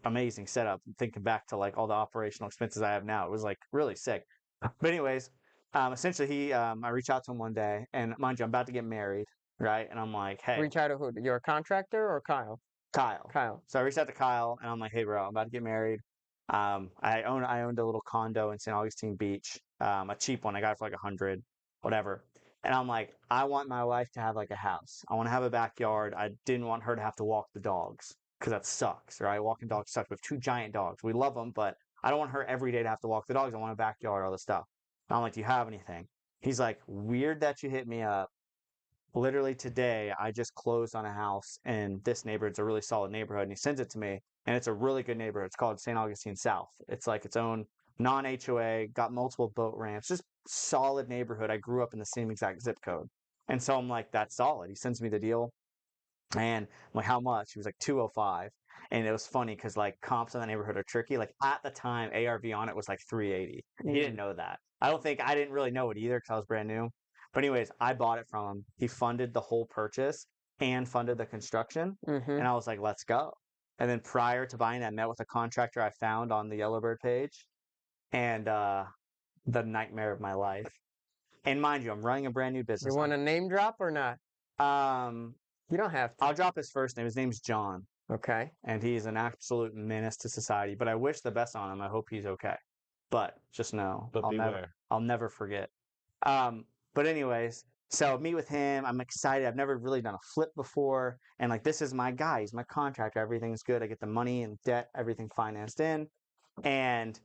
amazing setup. Thinking back to like all the operational expenses I have now, it was like really sick. But anyways, essentially I reached out to him one day, and mind you, I'm about to get married, right? And I'm like, hey, Reach out to who? Your contractor or Kyle? Kyle. Kyle. So I reached out to Kyle, and I'm like, hey, bro, I'm about to get married. I owned a little condo in St. Augustine Beach, a cheap one. I got it for like 100, whatever. And I'm like, I want my wife to have like a house. I want to have a backyard. I didn't want her to have to walk the dogs because that sucks, right? Walking dogs sucks. We have 2 giant dogs. We love them, but I don't want her every day to have to walk the dogs. I want a backyard, all this stuff. And I'm like, do you have anything? He's like, weird that you hit me up. Literally today, I just closed on a house in this neighborhood. It's a really solid neighborhood, and he sends it to me, and it's a really good neighborhood. It's called St. Augustine South. It's like its own non-HOA, got multiple boat ramps, just solid neighborhood. I grew up in the same exact zip code. And so I'm like, that's solid. He sends me the deal, and I'm like, how much? He was like 205. And it was funny because like comps in that neighborhood are tricky. Like at the time, ARV on it was like 380. He didn't know that. I didn't really know it either because I was brand new. But anyways, I bought it from him. He funded the whole purchase and funded the construction. Mm-hmm. And I was like, let's go. And then prior to buying that, I met with a contractor I found on the Yellowbird page, and the nightmare of my life. And mind you, I'm running a brand new business. You want a name drop or not? You don't have to. I'll drop his first name. His name's John, Okay. and he's an absolute menace to society. But I wish the best on him. I hope he's okay. But just know, But beware. I'll never forget. But anyways, so meet with him. I'm excited. I've never really done a flip before, and like this is my guy. He's my contractor. Everything's good. I get the money and debt, everything financed in, and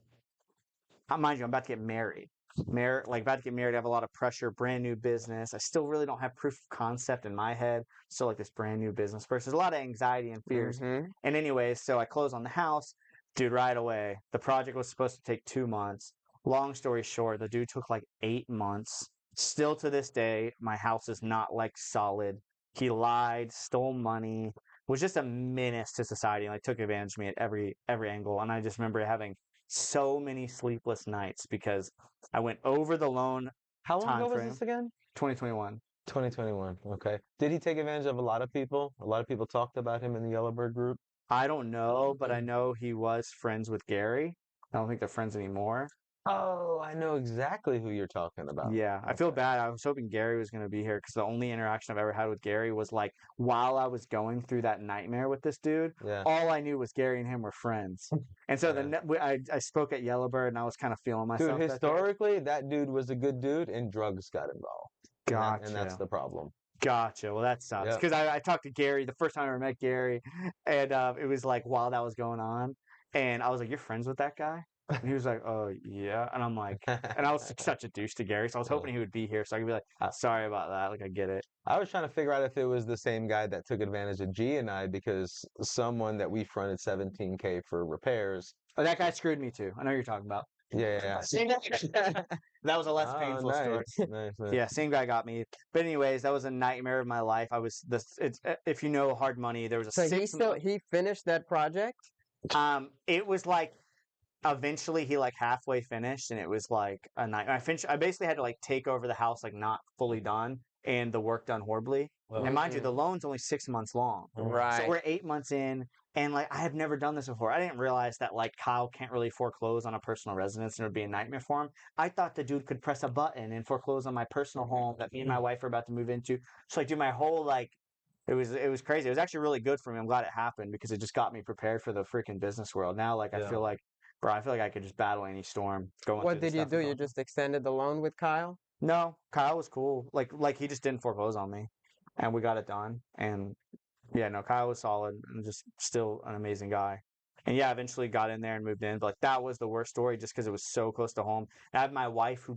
mind you, I'm about to get married. About to get married. I have a lot of pressure. Brand new business. I still really don't have proof of concept in my head. Still like this brand new business person. There's a lot of anxiety and fears. Mm-hmm. And anyways, so I close on the house. Dude, right away. The project was supposed to take 2 months. Long story short, the dude took like 8 months. Still to this day, my house is not like solid. He lied, stole money, was just a menace to society, and like took advantage of me at every angle. And I just remember having so many sleepless nights because I went over the loan. How long Time ago was frame. this again? 2021. 2021. Okay. Did he take advantage of a lot of people? A lot of people talked about him in the Yellowbird group. I don't know, but I know he was friends with Gary. I don't think they're friends anymore. Oh, I know exactly who you're talking about. Yeah, I feel Okay. bad. I was hoping Gary was going to be here because the only interaction I've ever had with Gary was like while I was going through that nightmare with this dude. Yeah. All I knew was Gary and him were friends. And so I spoke at Yellowbird, and I was kind of feeling myself. Dude, that day. historically, that dude was a good dude, and drugs got involved. Gotcha. And that's the problem. Gotcha. Well, that sucks Yep. because I talked to Gary the first time I ever met Gary, and it was like while that was going on, and I was like, "You're friends with that guy?" And he was like, "Oh yeah," and I'm like, and I was such a douche to Gary, so I was hoping he would be here so I could be like, "Sorry about that." Like I get it. I was trying to figure out if it was the same guy that took advantage of G and I because someone that we fronted $17K for repairs. Oh, that guy screwed me too. I know who you're talking about. Yeah. Same guy. That was a less Oh, painful story. nice. Yeah, same guy got me. But anyways, that was a nightmare of my life. I was this. It's if you know Hard Money, there was a So six. he finished that project? It was like eventually he like halfway finished, and it was like a night. I finished. I basically had to like take over the house like not fully done, and the work done horribly. Well, And mind you, the loan's only 6 months long. Right. So we're 8 months in, and like I have never done this before. I didn't realize that like Kyle can't really foreclose on a personal residence, and it would be a nightmare for him. I thought the dude could press a button and foreclose on my personal home that me and my wife are about to move into. So I do my whole like, it was crazy. It was actually really good for me. I'm glad it happened because it just got me prepared for the freaking business world. Now like I Yeah. feel like, bro, I feel like I could just battle any storm. Going What through this did you stuff do? with You him. just extended the loan with Kyle? No, Kyle was cool. Like he just didn't foreclose on me, and we got it done. And yeah, no, Kyle was solid and just still an amazing guy. And yeah, eventually got in there and moved in. But like that was the worst story just because it was so close to home. And I have my wife who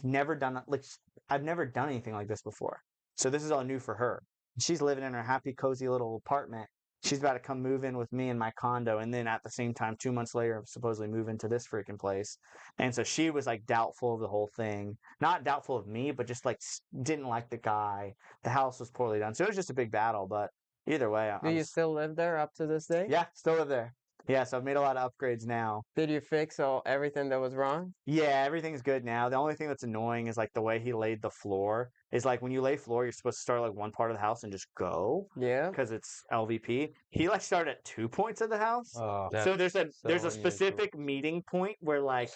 never done like I've never done anything like this before. So this is all new for her. She's living in her happy, cozy little apartment. She's about to come move in with me in my condo, and then at the same time, 2 months later, supposedly move into this freaking place. And so she was like doubtful of the whole thing, not doubtful of me, but just like didn't like the guy. The house was poorly done, so it was just a big battle. But either way, Do you still live there up to this day? yeah, still live there. Yeah, so I've made a lot of upgrades now. Did you fix everything that was wrong? Yeah, everything's good now. The only thing that's annoying is like the way he laid the floor. Is like when you lay floor, you're supposed to start like one part of the house and just go Yeah. because it's LVP. He like started at 2 points of the house. Oh, So there's a so there's a unusual. specific meeting point where like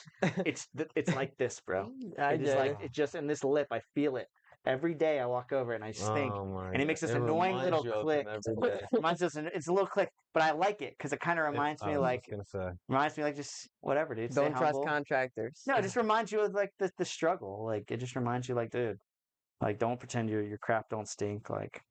it's like this, bro. I It is get like it. it just in this lip. I feel it every day. I walk over and I just think, Oh my and it makes God. this It annoying reminds little you of click. him every day. Reminds us, it's a little click, but I like it because it kind of reminds I me was like just gonna say. just whatever, dude. Stay Don't trust humble. contractors. No, it just reminds you of like the struggle. Like it just reminds you, like, dude, like don't pretend your crap don't stink. Like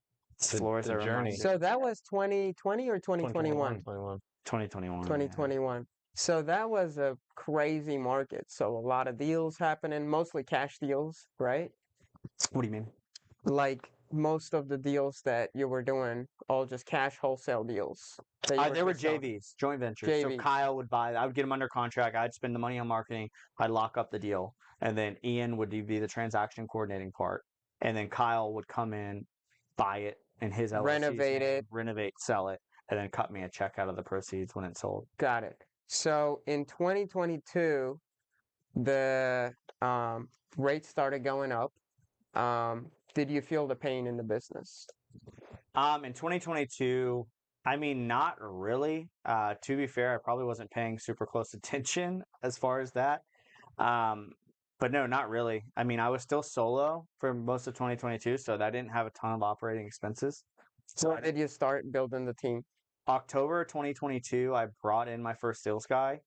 The- floors the are journey. reminded. So that was 2020 or 2021? 21. 2021. yeah. 2021. So that was a crazy market. So a lot of deals happening, mostly cash deals, right? What do you mean? Like most of the deals that you were doing, all just cash wholesale deals. that you There were just selling. JVs, joint ventures. So JVs. Kyle would buy. I would get him under contract. I'd spend the money on marketing. I'd lock up the deal, and then Ian would be the transaction coordinating part, and then Kyle would come in, buy it in his LLC's Renovate name, it. renovate, sell it, and then cut me a check out of the proceeds when it's sold. Got it. So in 2022, the rates started going up. Did you feel the pain in the business? In 2022, I mean, not really. To be fair, I probably wasn't paying super close attention as far as that. But no, not really. I mean, I was still solo for most of 2022, so that didn't have a ton of operating expenses. So When did you start building the team? October 2022, I brought in my first sales guy.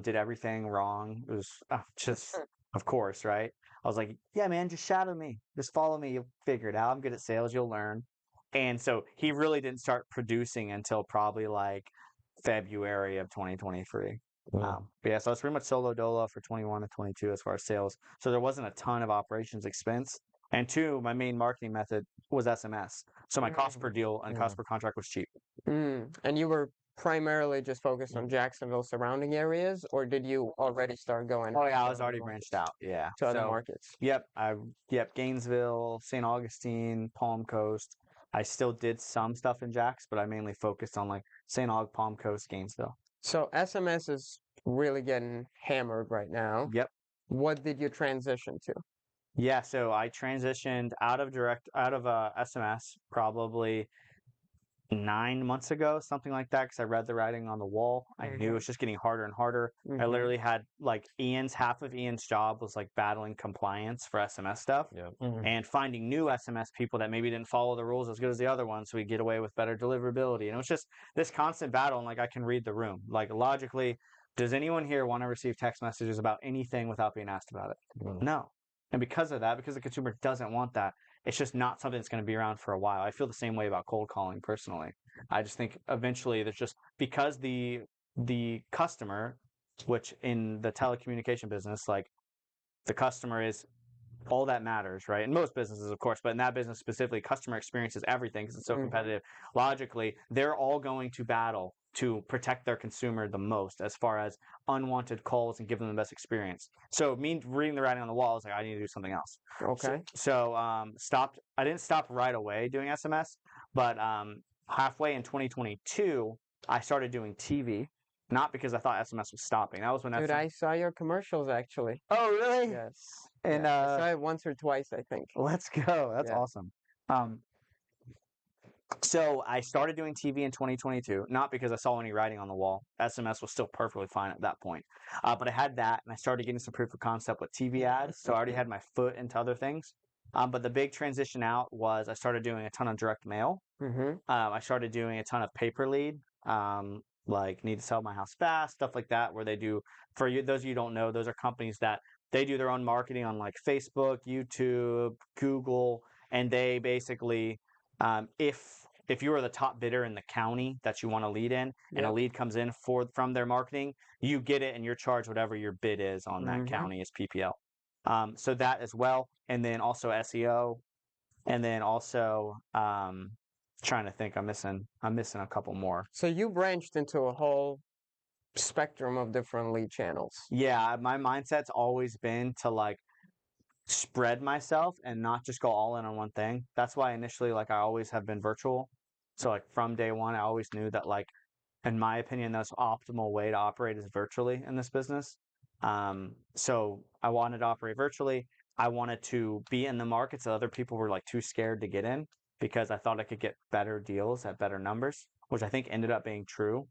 Did everything wrong. It was just, of course, right? I was like, yeah, man, just shadow me. Just follow me. You'll figure it out. I'm good at sales. You'll learn. And so he really didn't start producing until probably like February of 2023. Wow. But yeah, so it's pretty much solo dolo for 21 and 22 as far as sales. So there wasn't a ton of operations expense. And two, my main marketing method was SMS. So my cost per deal and cost per contract was cheap. And you were primarily just focused on Jacksonville surrounding areas, or did you already start going Oh yeah, I was to already other branched out. Yeah. to other So, markets? Yep, Gainesville, St. Augustine, Palm Coast. I still did some stuff in Jax, but I mainly focused on like St. Aug, Palm Coast, Gainesville. So SMS is really getting hammered right now. Yep. What did you transition to? Yeah, so I transitioned out of SMS probably 9 months ago, something like that, because I read the writing on the wall. I knew it was just getting harder and harder. I Mhm. literally had like half of Ian's job was like battling compliance for SMS stuff. Yeah. And finding new SMS people that maybe didn't follow the rules as good as the other ones, so we get away with better deliverability. And it was just this constant battle. And like I can read the room. Like logically, does anyone here want to receive text messages about anything without being asked about it? No. And because of that, because the consumer doesn't want that, it's just not something that's going to be around for a while. I feel the same way about cold calling personally. I just think eventually there's just because the customer, which in the telecommunication business, like the customer is all that matters, right? In most businesses, of course, but in that business specifically, customer experience is everything because it's so competitive. Logically, they're all going to battle to protect their consumer the most as far as unwanted calls and give them the best experience. So me reading the writing on the wall, I was like, I need to do something else. Okay. So stopped. I didn't stop right away doing SMS, but halfway in 2022, I started doing TV. Not because I thought SMS was stopping. That was when Dude, I saw your commercials actually. Oh, really? Yes. And Yeah, I saw it once or twice, I think. let's go. That's Yeah. awesome. So I started doing TV in 2022, not because I saw any writing on the wall. SMS was still perfectly fine at that point. But I had that, and I started getting some proof of concept with TV ads. So I already had my foot into other things. But the big transition out was I started doing a ton of direct mail. Mm-hmm. I started doing a ton of paper lead, like need to sell my house fast, stuff like that, where they do, for you, those of you who don't know, those are companies that they do their own marketing on like Facebook, YouTube, Google, and they basically, if you are the top bidder in the county that you want to lead in, and a lead comes in from their marketing, you get it and you're charged whatever your bid is on that county as PPL. So that as well, and then also SEO, and then also trying to think, I'm missing a couple more. So you branched into a whole spectrum of different lead channels. Yeah, my mindset's always been to like spread myself and not just go all in on one thing. That's why initially, like, I always have been virtual. So like from day one, I always knew that like in my opinion, the most optimal way to operate is virtually in this business. So I wanted to operate virtually. I wanted to be in the markets that other people were like too scared to get in because I thought I could get better deals at better numbers, which I think ended up being true.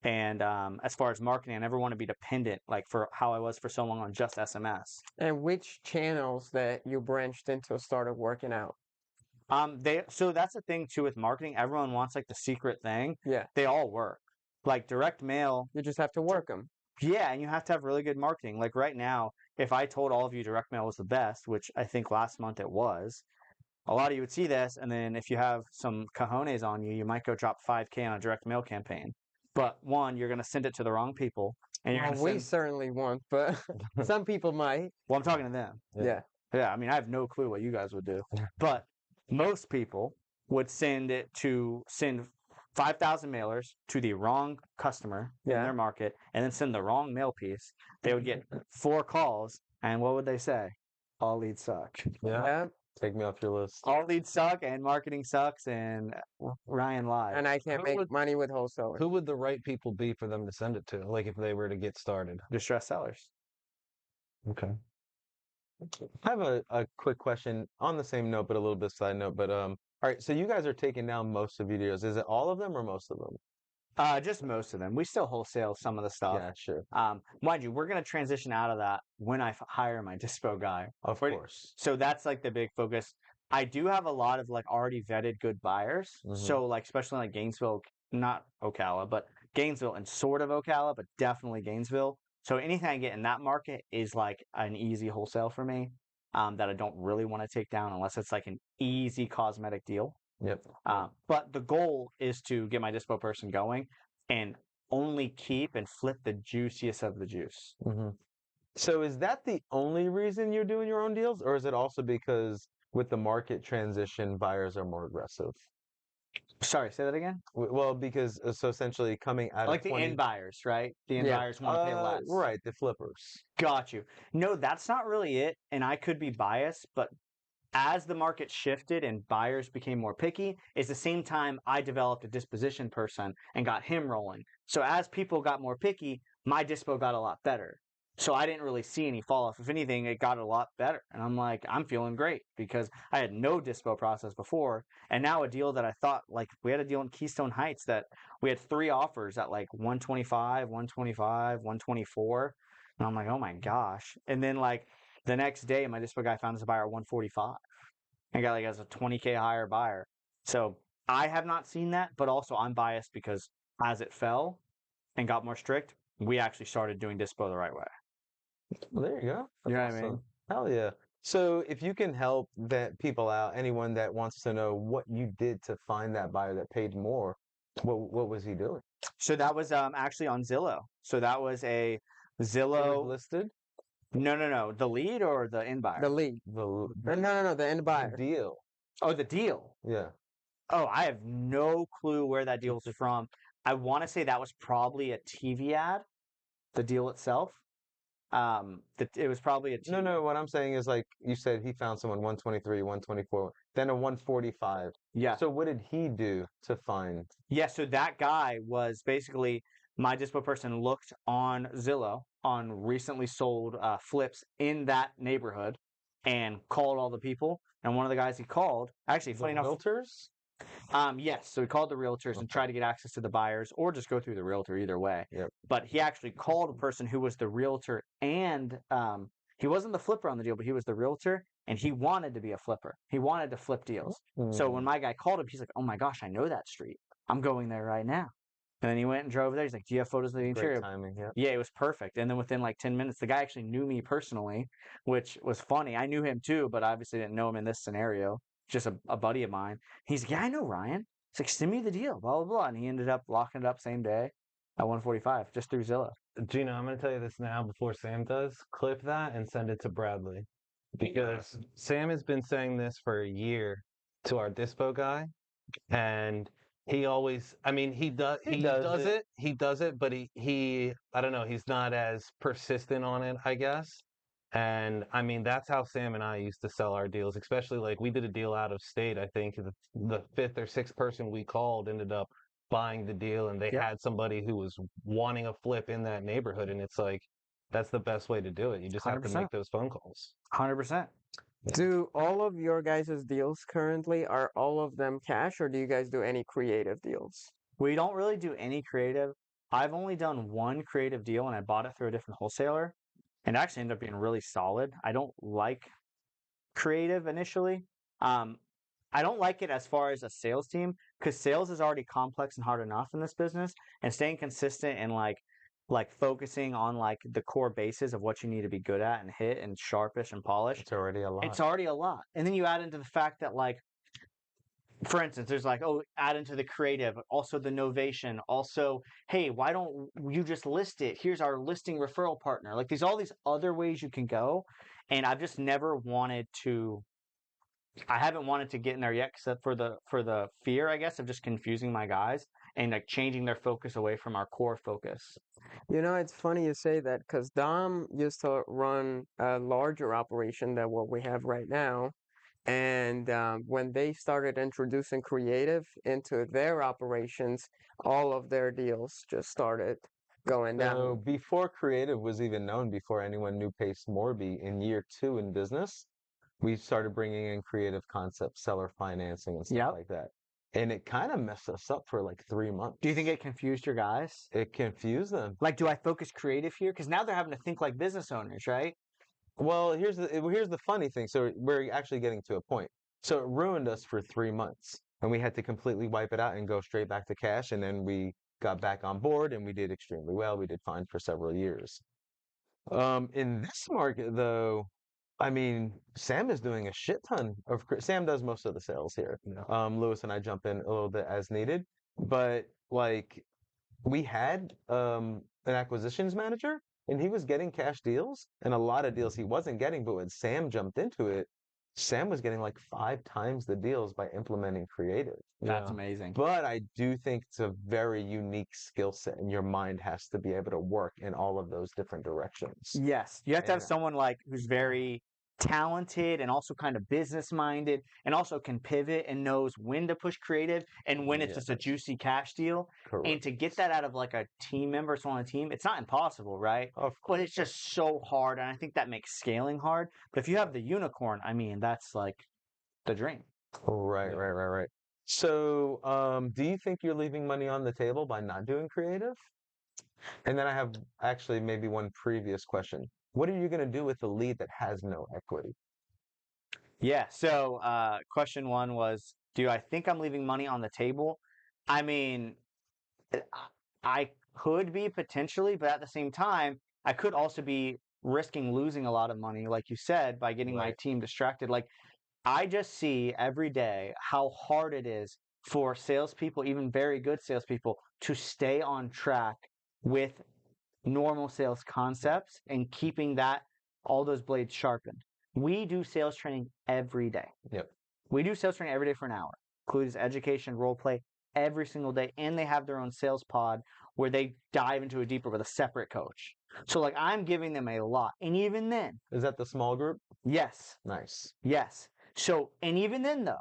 And as far as marketing, I never want to be dependent, like for how I was for so long on just SMS. And which channels that you branched into started working out? So that's the thing too with marketing. Everyone wants like the secret thing. Yeah. They all work. Like direct mail, You just have to work them. yeah, and you have to have really good marketing. Like right now, if I told all of you direct mail was the best, which I think last month it was, a lot of you would see this, and then if you have some cojones on you, you might go drop 5K on a direct mail campaign. But one, you're going to send it to the wrong people, and you're Well, going to we send. certainly won't, but some people might. Well, I'm talking to them. Yeah. Yeah, I mean, I have no clue what you guys would do, but most people would send 5,000 mailers to the wrong customer in Yeah. their market, and then send the wrong mail piece. They would get 4 calls, and what would they say? All leads suck. Yeah. Yeah. Take me off your list. All leads suck, and marketing sucks, and Ryan lied. And I can't Who make would- money with wholesalers. Who would the right people be for them to send it to? Like if they were to get started. Distressed sellers. Okay. I have a quick question on the same note, but a little bit side note. But all right, so you guys are taking down most of videos. Is it all of them or most of them? Just most of them. We still wholesale some of the stuff. Yeah, sure. Mind you, we're going to transition out of that when I hire my dispo guy. Of Where- course. So that's like the big focus. I do have a lot of like already vetted good buyers. Mhm. So like especially like Gainesville, not Ocala, but Gainesville and sort of Ocala, but definitely Gainesville. So anything I get in that market is like an easy wholesale for me. That I don't really want to take down unless it's like an easy cosmetic deal. Yep. But the goal is to get my dispo person going and only keep and flip the juiciest of the juice. Hmm. So is that the only reason you're doing your own deals, or is it also because with the market transition, buyers are more aggressive? Sorry, say that again. Well, because so essentially coming out Like of the 20, end buyers, right? The end Yeah. buyers want to pay less. right, the flippers. Got you. No, that's not really it. And I could be biased, but as the market shifted and buyers became more picky, is the same time I developed a disposition person and got him rolling. So as people got more picky, my dispo got a lot better. So I didn't really see any fall off. If anything, it got a lot better. And I'm like, I'm feeling great because I had no dispo process before. And now a deal that I thought, like, we had a deal in Keystone Heights that we had 3 offers at like 125, 125, 124. And I'm like, oh my gosh. And then like the next day, my dispo guy found us a buyer at 145 and got like as a 20K higher buyer. So I have not seen that, but also I'm biased because as it fell and got more strict, we actually started doing dispo the right way. Well, there you go. You know That's what I mean? awesome. Hell yeah. So if you can help that people out, anyone that wants to know what you did to find that buyer that paid more, what was he doing? So that was actually on Zillow. So that was a It was Zillow. listed? No. The lead or the end buyer? The lead. The No, the end buyer. deal. Oh, the deal. Yeah. Oh, I have no clue where that deal's from. I want to say that was probably a TV ad, the deal itself. It was probably a TV. No, what I'm saying is like you said he found someone 123, 124, then a 145. Yeah. So what did he do to find? Yeah, so that guy was basically my dispo person looked on Zillow on recently sold flips in that neighborhood and called all the people. And one of the guys he called, actually, The funny enough, realtors? yes. So he called the realtors and Okay. tried to get access to the buyers, or just go through the realtor either way. Yep. But he actually called a person who was the realtor, and he wasn't the flipper on the deal, but he was the realtor, and he wanted to be a flipper. He wanted to flip deals. So when my guy called him, he's like, "Oh my gosh, I know that street. I'm going there right now." And then he went and drove there. He's like, "Do you have photos of the interior?" Great timing, yeah. Yeah, it was perfect. And then within like 10 minutes, the guy actually knew me personally, which was funny. I knew him too, but obviously didn't know him in this scenario. Just a buddy of mine. He's like, "Yeah, I know Ryan." He's like, "Send me the deal, blah, blah, blah." And he ended up locking it up same day at 145 just through Zillow. Gino, I'm going to tell you this now before Sam does. Clip that and send it to Bradley. Because Sam has been saying this for a year to our dispo guy. And he always, I mean, he does it, but he I don't know, he's not as persistent on it, I guess. And I mean, that's how Sam and I used to sell our deals, especially like we did a deal out of state. I think the 5th or 6th person we called ended up buying the deal and they Yep. had somebody who was wanting a flip in that neighborhood, and it's like that's the best way to do it. You just have to 100%. make those phone calls. 100%. Do all of your guys' deals currently, are all of them cash, or do you guys do any creative deals? We don't really do any creative. I've only done one creative deal, and I bought it through a different wholesaler, and it actually ended up being really solid. I don't like creative initially. I don't like it as far as a sales team because sales is already complex and hard enough in this business, and staying consistent and like focusing on like the core bases of what you need to be good at and hit and sharpish and polished. It's already a lot. It's already a lot. And then you add into the fact that like, for instance, there's like, oh, add into the creative, also the novation, also, hey, why don't you just list it? Here's our listing referral partner. Like there's all these other ways you can go. And I've just never wanted to, I haven't wanted to get in there yet, except for the fear, I guess, of just confusing my guys and like changing their focus away from our core focus. You know, it's funny you say that because Dom used to run a larger operation than what we have right now. And when they started introducing creative into their operations, all of their deals just started going So down. before creative was even known, before anyone knew Pace Morby, in year 2 in business, we started bringing in creative concepts, seller financing, and stuff Yep. like that. And it kind of messed us up for like 3 months. Do you think it confused your guys? It confused them? Like, do I focus creative here? Because now they're having to think like business owners, right? Well, here's the funny thing. So we're actually getting to a point. So it ruined us for 3 months, and we had to completely wipe it out and go straight back to cash. And then we got back on board, and we did extremely well. We did fine for several years. In this market, though, I mean, Sam is doing a shit ton of. Sam does most of the sales here. Lewis and I jump in a little bit as needed, but like we had an acquisitions manager, and he was getting cash deals, and a lot of deals he wasn't getting. But when Sam jumped into it, Sam was getting like 5 times the deals by implementing creative. That's amazing. But I do think it's a very unique skill set, and your mind has to be able to work in all of those different directions. Yes, you have to have Yeah. someone like who's very talented and also kind of business minded and also can pivot and knows when to push creative and when it's just a juicy cash deal. Correct. And to get that out of like a team member, someone on a team, it's not impossible, right? Of But it's just so hard, and I think that makes scaling hard. But if you have the unicorn, I mean, that's like the dream. Right. So, do you think you're leaving money on the table by not doing creative? And then I have actually maybe one previous question. What are you going to do with the lead that has no equity? Yeah. So, question one was, do I think I'm leaving money on the table? I mean, I could be potentially, but at the same time, I could also be risking losing a lot of money, like you said, by getting my Right. team distracted. Like, I just see every day how hard it is for salespeople, even very good salespeople, to stay on track with normal sales concepts and keeping that all those blades sharpened. We do sales training every day. Yep. We do sales training every day for an hour, includes education, role play every single day, and they have their own sales pod where they dive into it deeper with a separate coach. So like I'm giving them a lot, and even then, Is that the small group? yes, Nice. yes. So and even then though,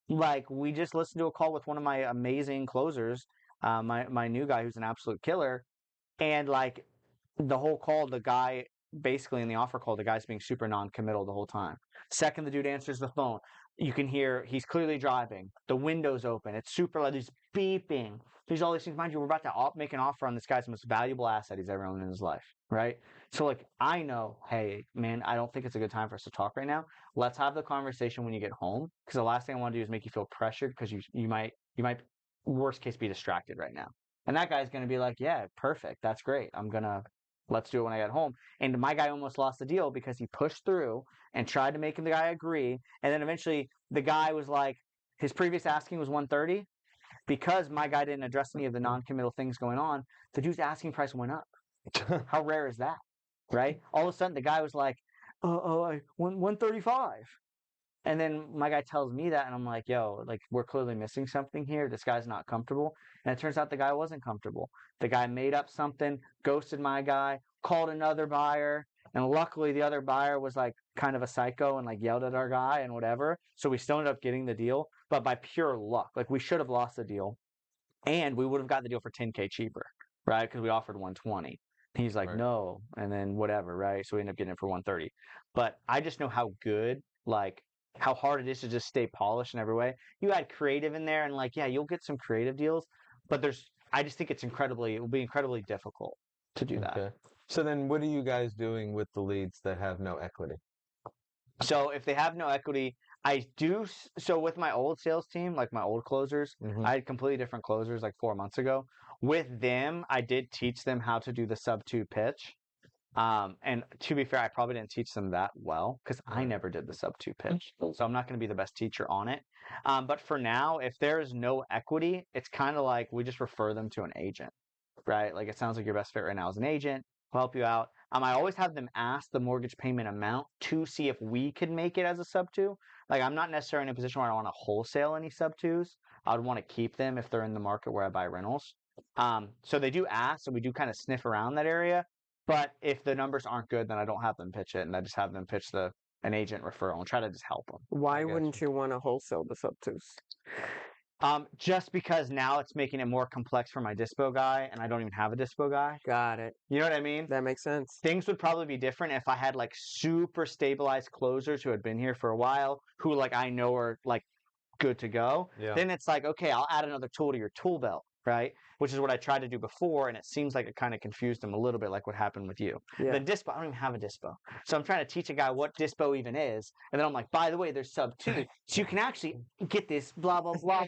like we just listened to a call with one of my amazing closers, my new guy who's an absolute killer, and like the whole call, the guy basically in the offer call, the guy's being super non-committal the whole time. Second, the dude answers the phone. You can hear he's clearly driving. The window's open. It's super loud. There's beeping. There's all these things. Mind you, we're about to make an offer on this guy's most valuable asset he's ever owned in his life, right? So like I know, hey man, I don't think it's a good time for us to talk right now. Let's have the conversation when you get home, because the last thing I want to do is make you feel pressured because you might worst case be distracted right now. And that guy's gonna be like, yeah, perfect. That's great. Let's do it when I get home. And my guy almost lost the deal because he pushed through and tried to make the guy agree. And then eventually the guy was like, his previous asking was 130. Because my guy didn't address any of the non-committal things going on, the dude's asking price went up. How rare is that? Right? All of a sudden the guy was like, 135. And then my guy tells me that, and I'm like, yo, like, we're clearly missing something here. This guy's not comfortable. And it turns out the guy wasn't comfortable. The guy made up something, ghosted my guy, called another buyer. And luckily, the other buyer was like kind of a psycho and like yelled at our guy and whatever. So we still ended up getting the deal, but by pure luck. Like, we should have lost the deal. and we would have got the deal for 10K cheaper, right? Because we offered 120. He's like, Right. no, and then whatever, right? So we ended up getting it for 130. But I just know how good, like, how hard it is to just stay polished in every way. You add creative in there, and like, yeah, you'll get some creative deals, but I just think it will be incredibly difficult to do that. Okay. So then what are you guys doing with the leads that have no equity? So if they have no equity, so with my old sales team, like my old closers, Mhm. I had completely different closers like 4 months ago. With them, I did teach them how to do the sub 2 pitch. And to be fair, I probably didn't teach them that well because I Right. never did the sub 2 pitch. So I'm not going to be the best teacher on it. But for now, if there is no equity, it's kind of like we just refer them to an agent, right? Like it sounds like your best fit right now is an agent. We'll help you out. I always have them ask the mortgage payment amount to see if we could make it as a sub 2. Like I'm not necessarily in a position where I want to wholesale any sub 2s. I would want to keep them if they're in the market where I buy rentals. So they do ask, so we do kind of sniff around that area. But if the numbers aren't good, then I don't have them pitch it, and I just have them pitch an agent referral and try to just help them. Why got wouldn't you want to wholesale the sub twos? Just because now it's making it more complex for my dispo guy, and I don't even have a dispo guy. Got it. You know what I mean? That makes sense. Things would probably be different if I had like super stabilized closers who had been here for a while, who like I know are like good to go. Yeah. Then it's like, okay, I'll add another tool to your tool belt, right? Which is what I tried to do before, and it seems like it kind of confused them a little bit, like what happened with you. Yeah. The dispo, I don't even have a dispo. So I'm trying to teach a guy what dispo even is. And then I'm like, by the way, there's sub 2. So you can actually get this blah, blah, blah,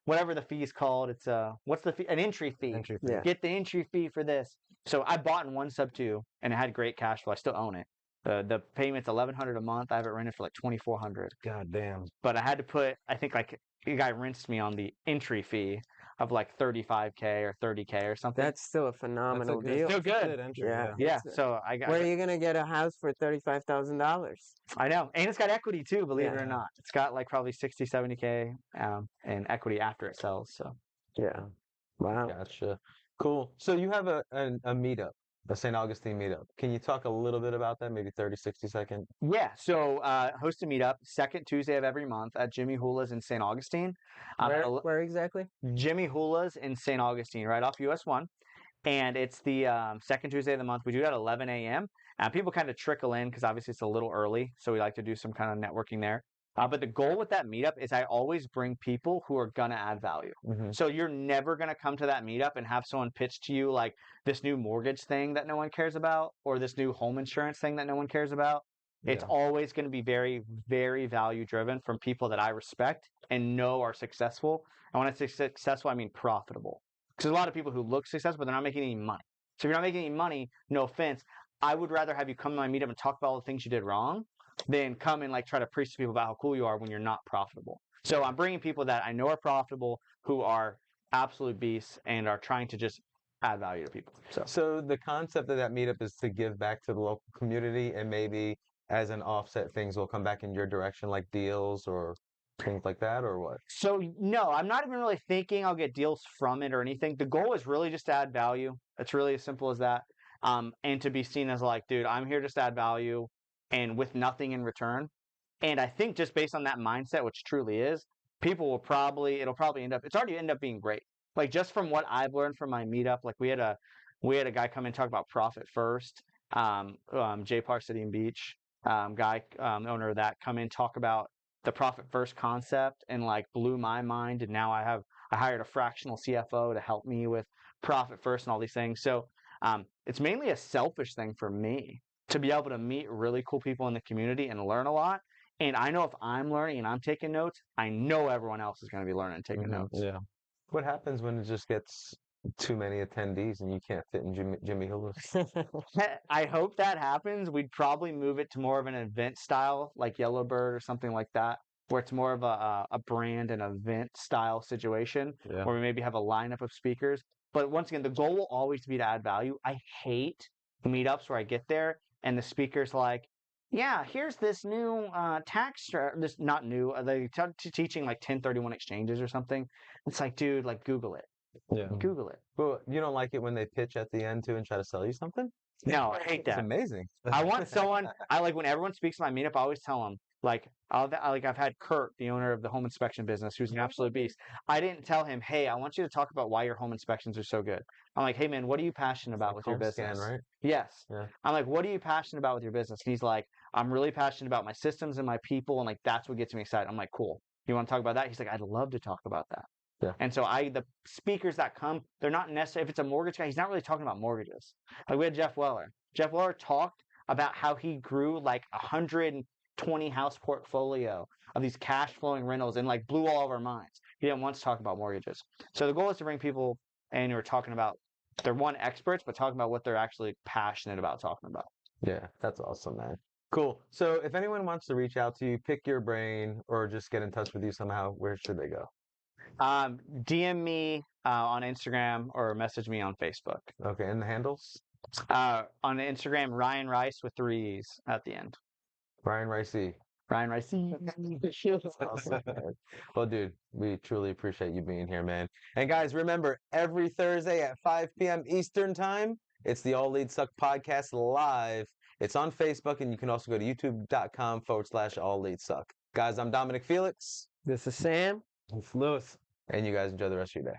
whatever the fee is called. It's what's the fee? An entry fee. Entry fee. Yeah. Get the entry fee for this. So I bought in one sub 2, and it had great cash flow. I still own it. The payment's $1,100 a month. I have it rented for like $2,400. God damn. But I had to put, I think like the guy rinsed me on the entry fee of like $35K or $30K or something. That's still a phenomenal deal. Still good. entry, Yeah. Yeah. It's, So I got. Where are you gonna get a house for $35,000? I know, and it's got equity too. Believe it Yeah. or not, it's got like probably 60, 70K in equity after it sells. So Yeah. Wow. Gotcha. Cool. So you have a meetup, a St. Augustine meetup. Can you talk a little bit about that? Maybe 30, 60 second? yeah. So host a meetup second Tuesday of every month at Jimmy Hula's in St. Augustine. Where exactly? Jimmy Hula's in St. Augustine, right off US 1. And it's the second Tuesday of the month. We do it at 11 a.m. People kind of trickle in because obviously it's a little early. So we like to do some kind of networking there. But the goal with that meetup is I always bring people who are going to add value. Mhm. So you're never going to come to that meetup and have someone pitch to you like this new mortgage thing that no one cares about or this new home insurance thing that no one cares about. It's Yeah. always going to be very, very value driven from people that I respect and know are successful. And when I say successful, I mean profitable. Because there's a lot of people who look successful, but they're not making any money. So if you're not making any money, no offense, I would rather have you come to my meetup and talk about all the things you did wrong than come and like try to preach to people about how cool you are when you're not profitable. So I'm bringing people that I know are profitable, who are absolute beasts and are trying to just add value to people. So the concept of that meetup is to give back to the local community, and maybe as an offset, things will come back in your direction, like deals or things like that, or what? So no, I'm not even really thinking I'll get deals from it or anything. The goal is really just to add value. It's really as simple as that. And to be seen as like, dude, I'm here just to add value and with nothing in return. And I think just based on that mindset, which truly is, it'll probably it's already end up being great. Like just from what I've learned from my meetup, like we had a guy come in and talk about profit first. J Park City and Beach guy, owner of that, come in talk about the profit first concept and like blew my mind. And now I hired a fractional CFO to help me with profit first and all these things. So it's mainly a selfish thing for me to be able to meet really cool people in the community and learn a lot. And I know if I'm learning and I'm taking notes, I know everyone else is going to be learning and taking notes. Yeah. What happens when it just gets too many attendees and you can't fit in Jimmy Hula's? I hope that happens. We'd probably move it to more of an event style, like Yellowbird or something like that, where it's more of a brand and event style situation, Yeah. where we maybe have a lineup of speakers. But once again, the goal will always be to add value. I hate meetups where I get there and the speaker's like, yeah, here's this new tax, this not new, they teaching like 1031 exchanges or something. It's like, dude, like Google it. Yeah. Google it. But you don't like it when they pitch at the end too and try to sell you something? No, I hate It's that. amazing. I want someone, I like when everyone speaks to my meetup, I always tell them, Like I've had Kurt, the owner of the home inspection business, who's an absolute beast. I didn't tell him, hey, I want you to talk about why your home inspections are so good. I'm like, hey man, what are you passionate about with your Home scan, business? right? Yes. Yeah. I'm like, what are you passionate about with your business? And he's like, I'm really passionate about my systems and my people, and like that's what gets me excited. I'm like, cool. You want to talk about that? He's like, I'd love to talk about that. Yeah. And so the speakers that come, they're not necessarily, if it's a mortgage guy, he's not really talking about mortgages. Like we had Jeff Weller. Jeff Weller talked about how he grew like 120 house portfolio of these cash flowing rentals and like blew all of our minds. He didn't once talk about mortgages. So the goal is to bring people in who are talking about, they're experts, but talking about what they're actually passionate about talking about. Yeah, that's awesome, man. Cool. So if anyone wants to reach out to you, pick your brain, or just get in touch with you somehow, where should they go? DM me on Instagram or message me on Facebook. Okay, and the handles? On Instagram, Ryan Rice with 3 E's at the end. Ryan Ricey. Ryan Rice. Awesome, man. Well, dude, we truly appreciate you being here, man. And guys, remember, every Thursday at 5 p.m. Eastern Time, it's the All Leads Suck podcast live. It's on Facebook, and you can also go to youtube.com/All Leads Suck. Guys, I'm Dominic Felix. This is Sam. It's Lewis. And you guys enjoy the rest of your day.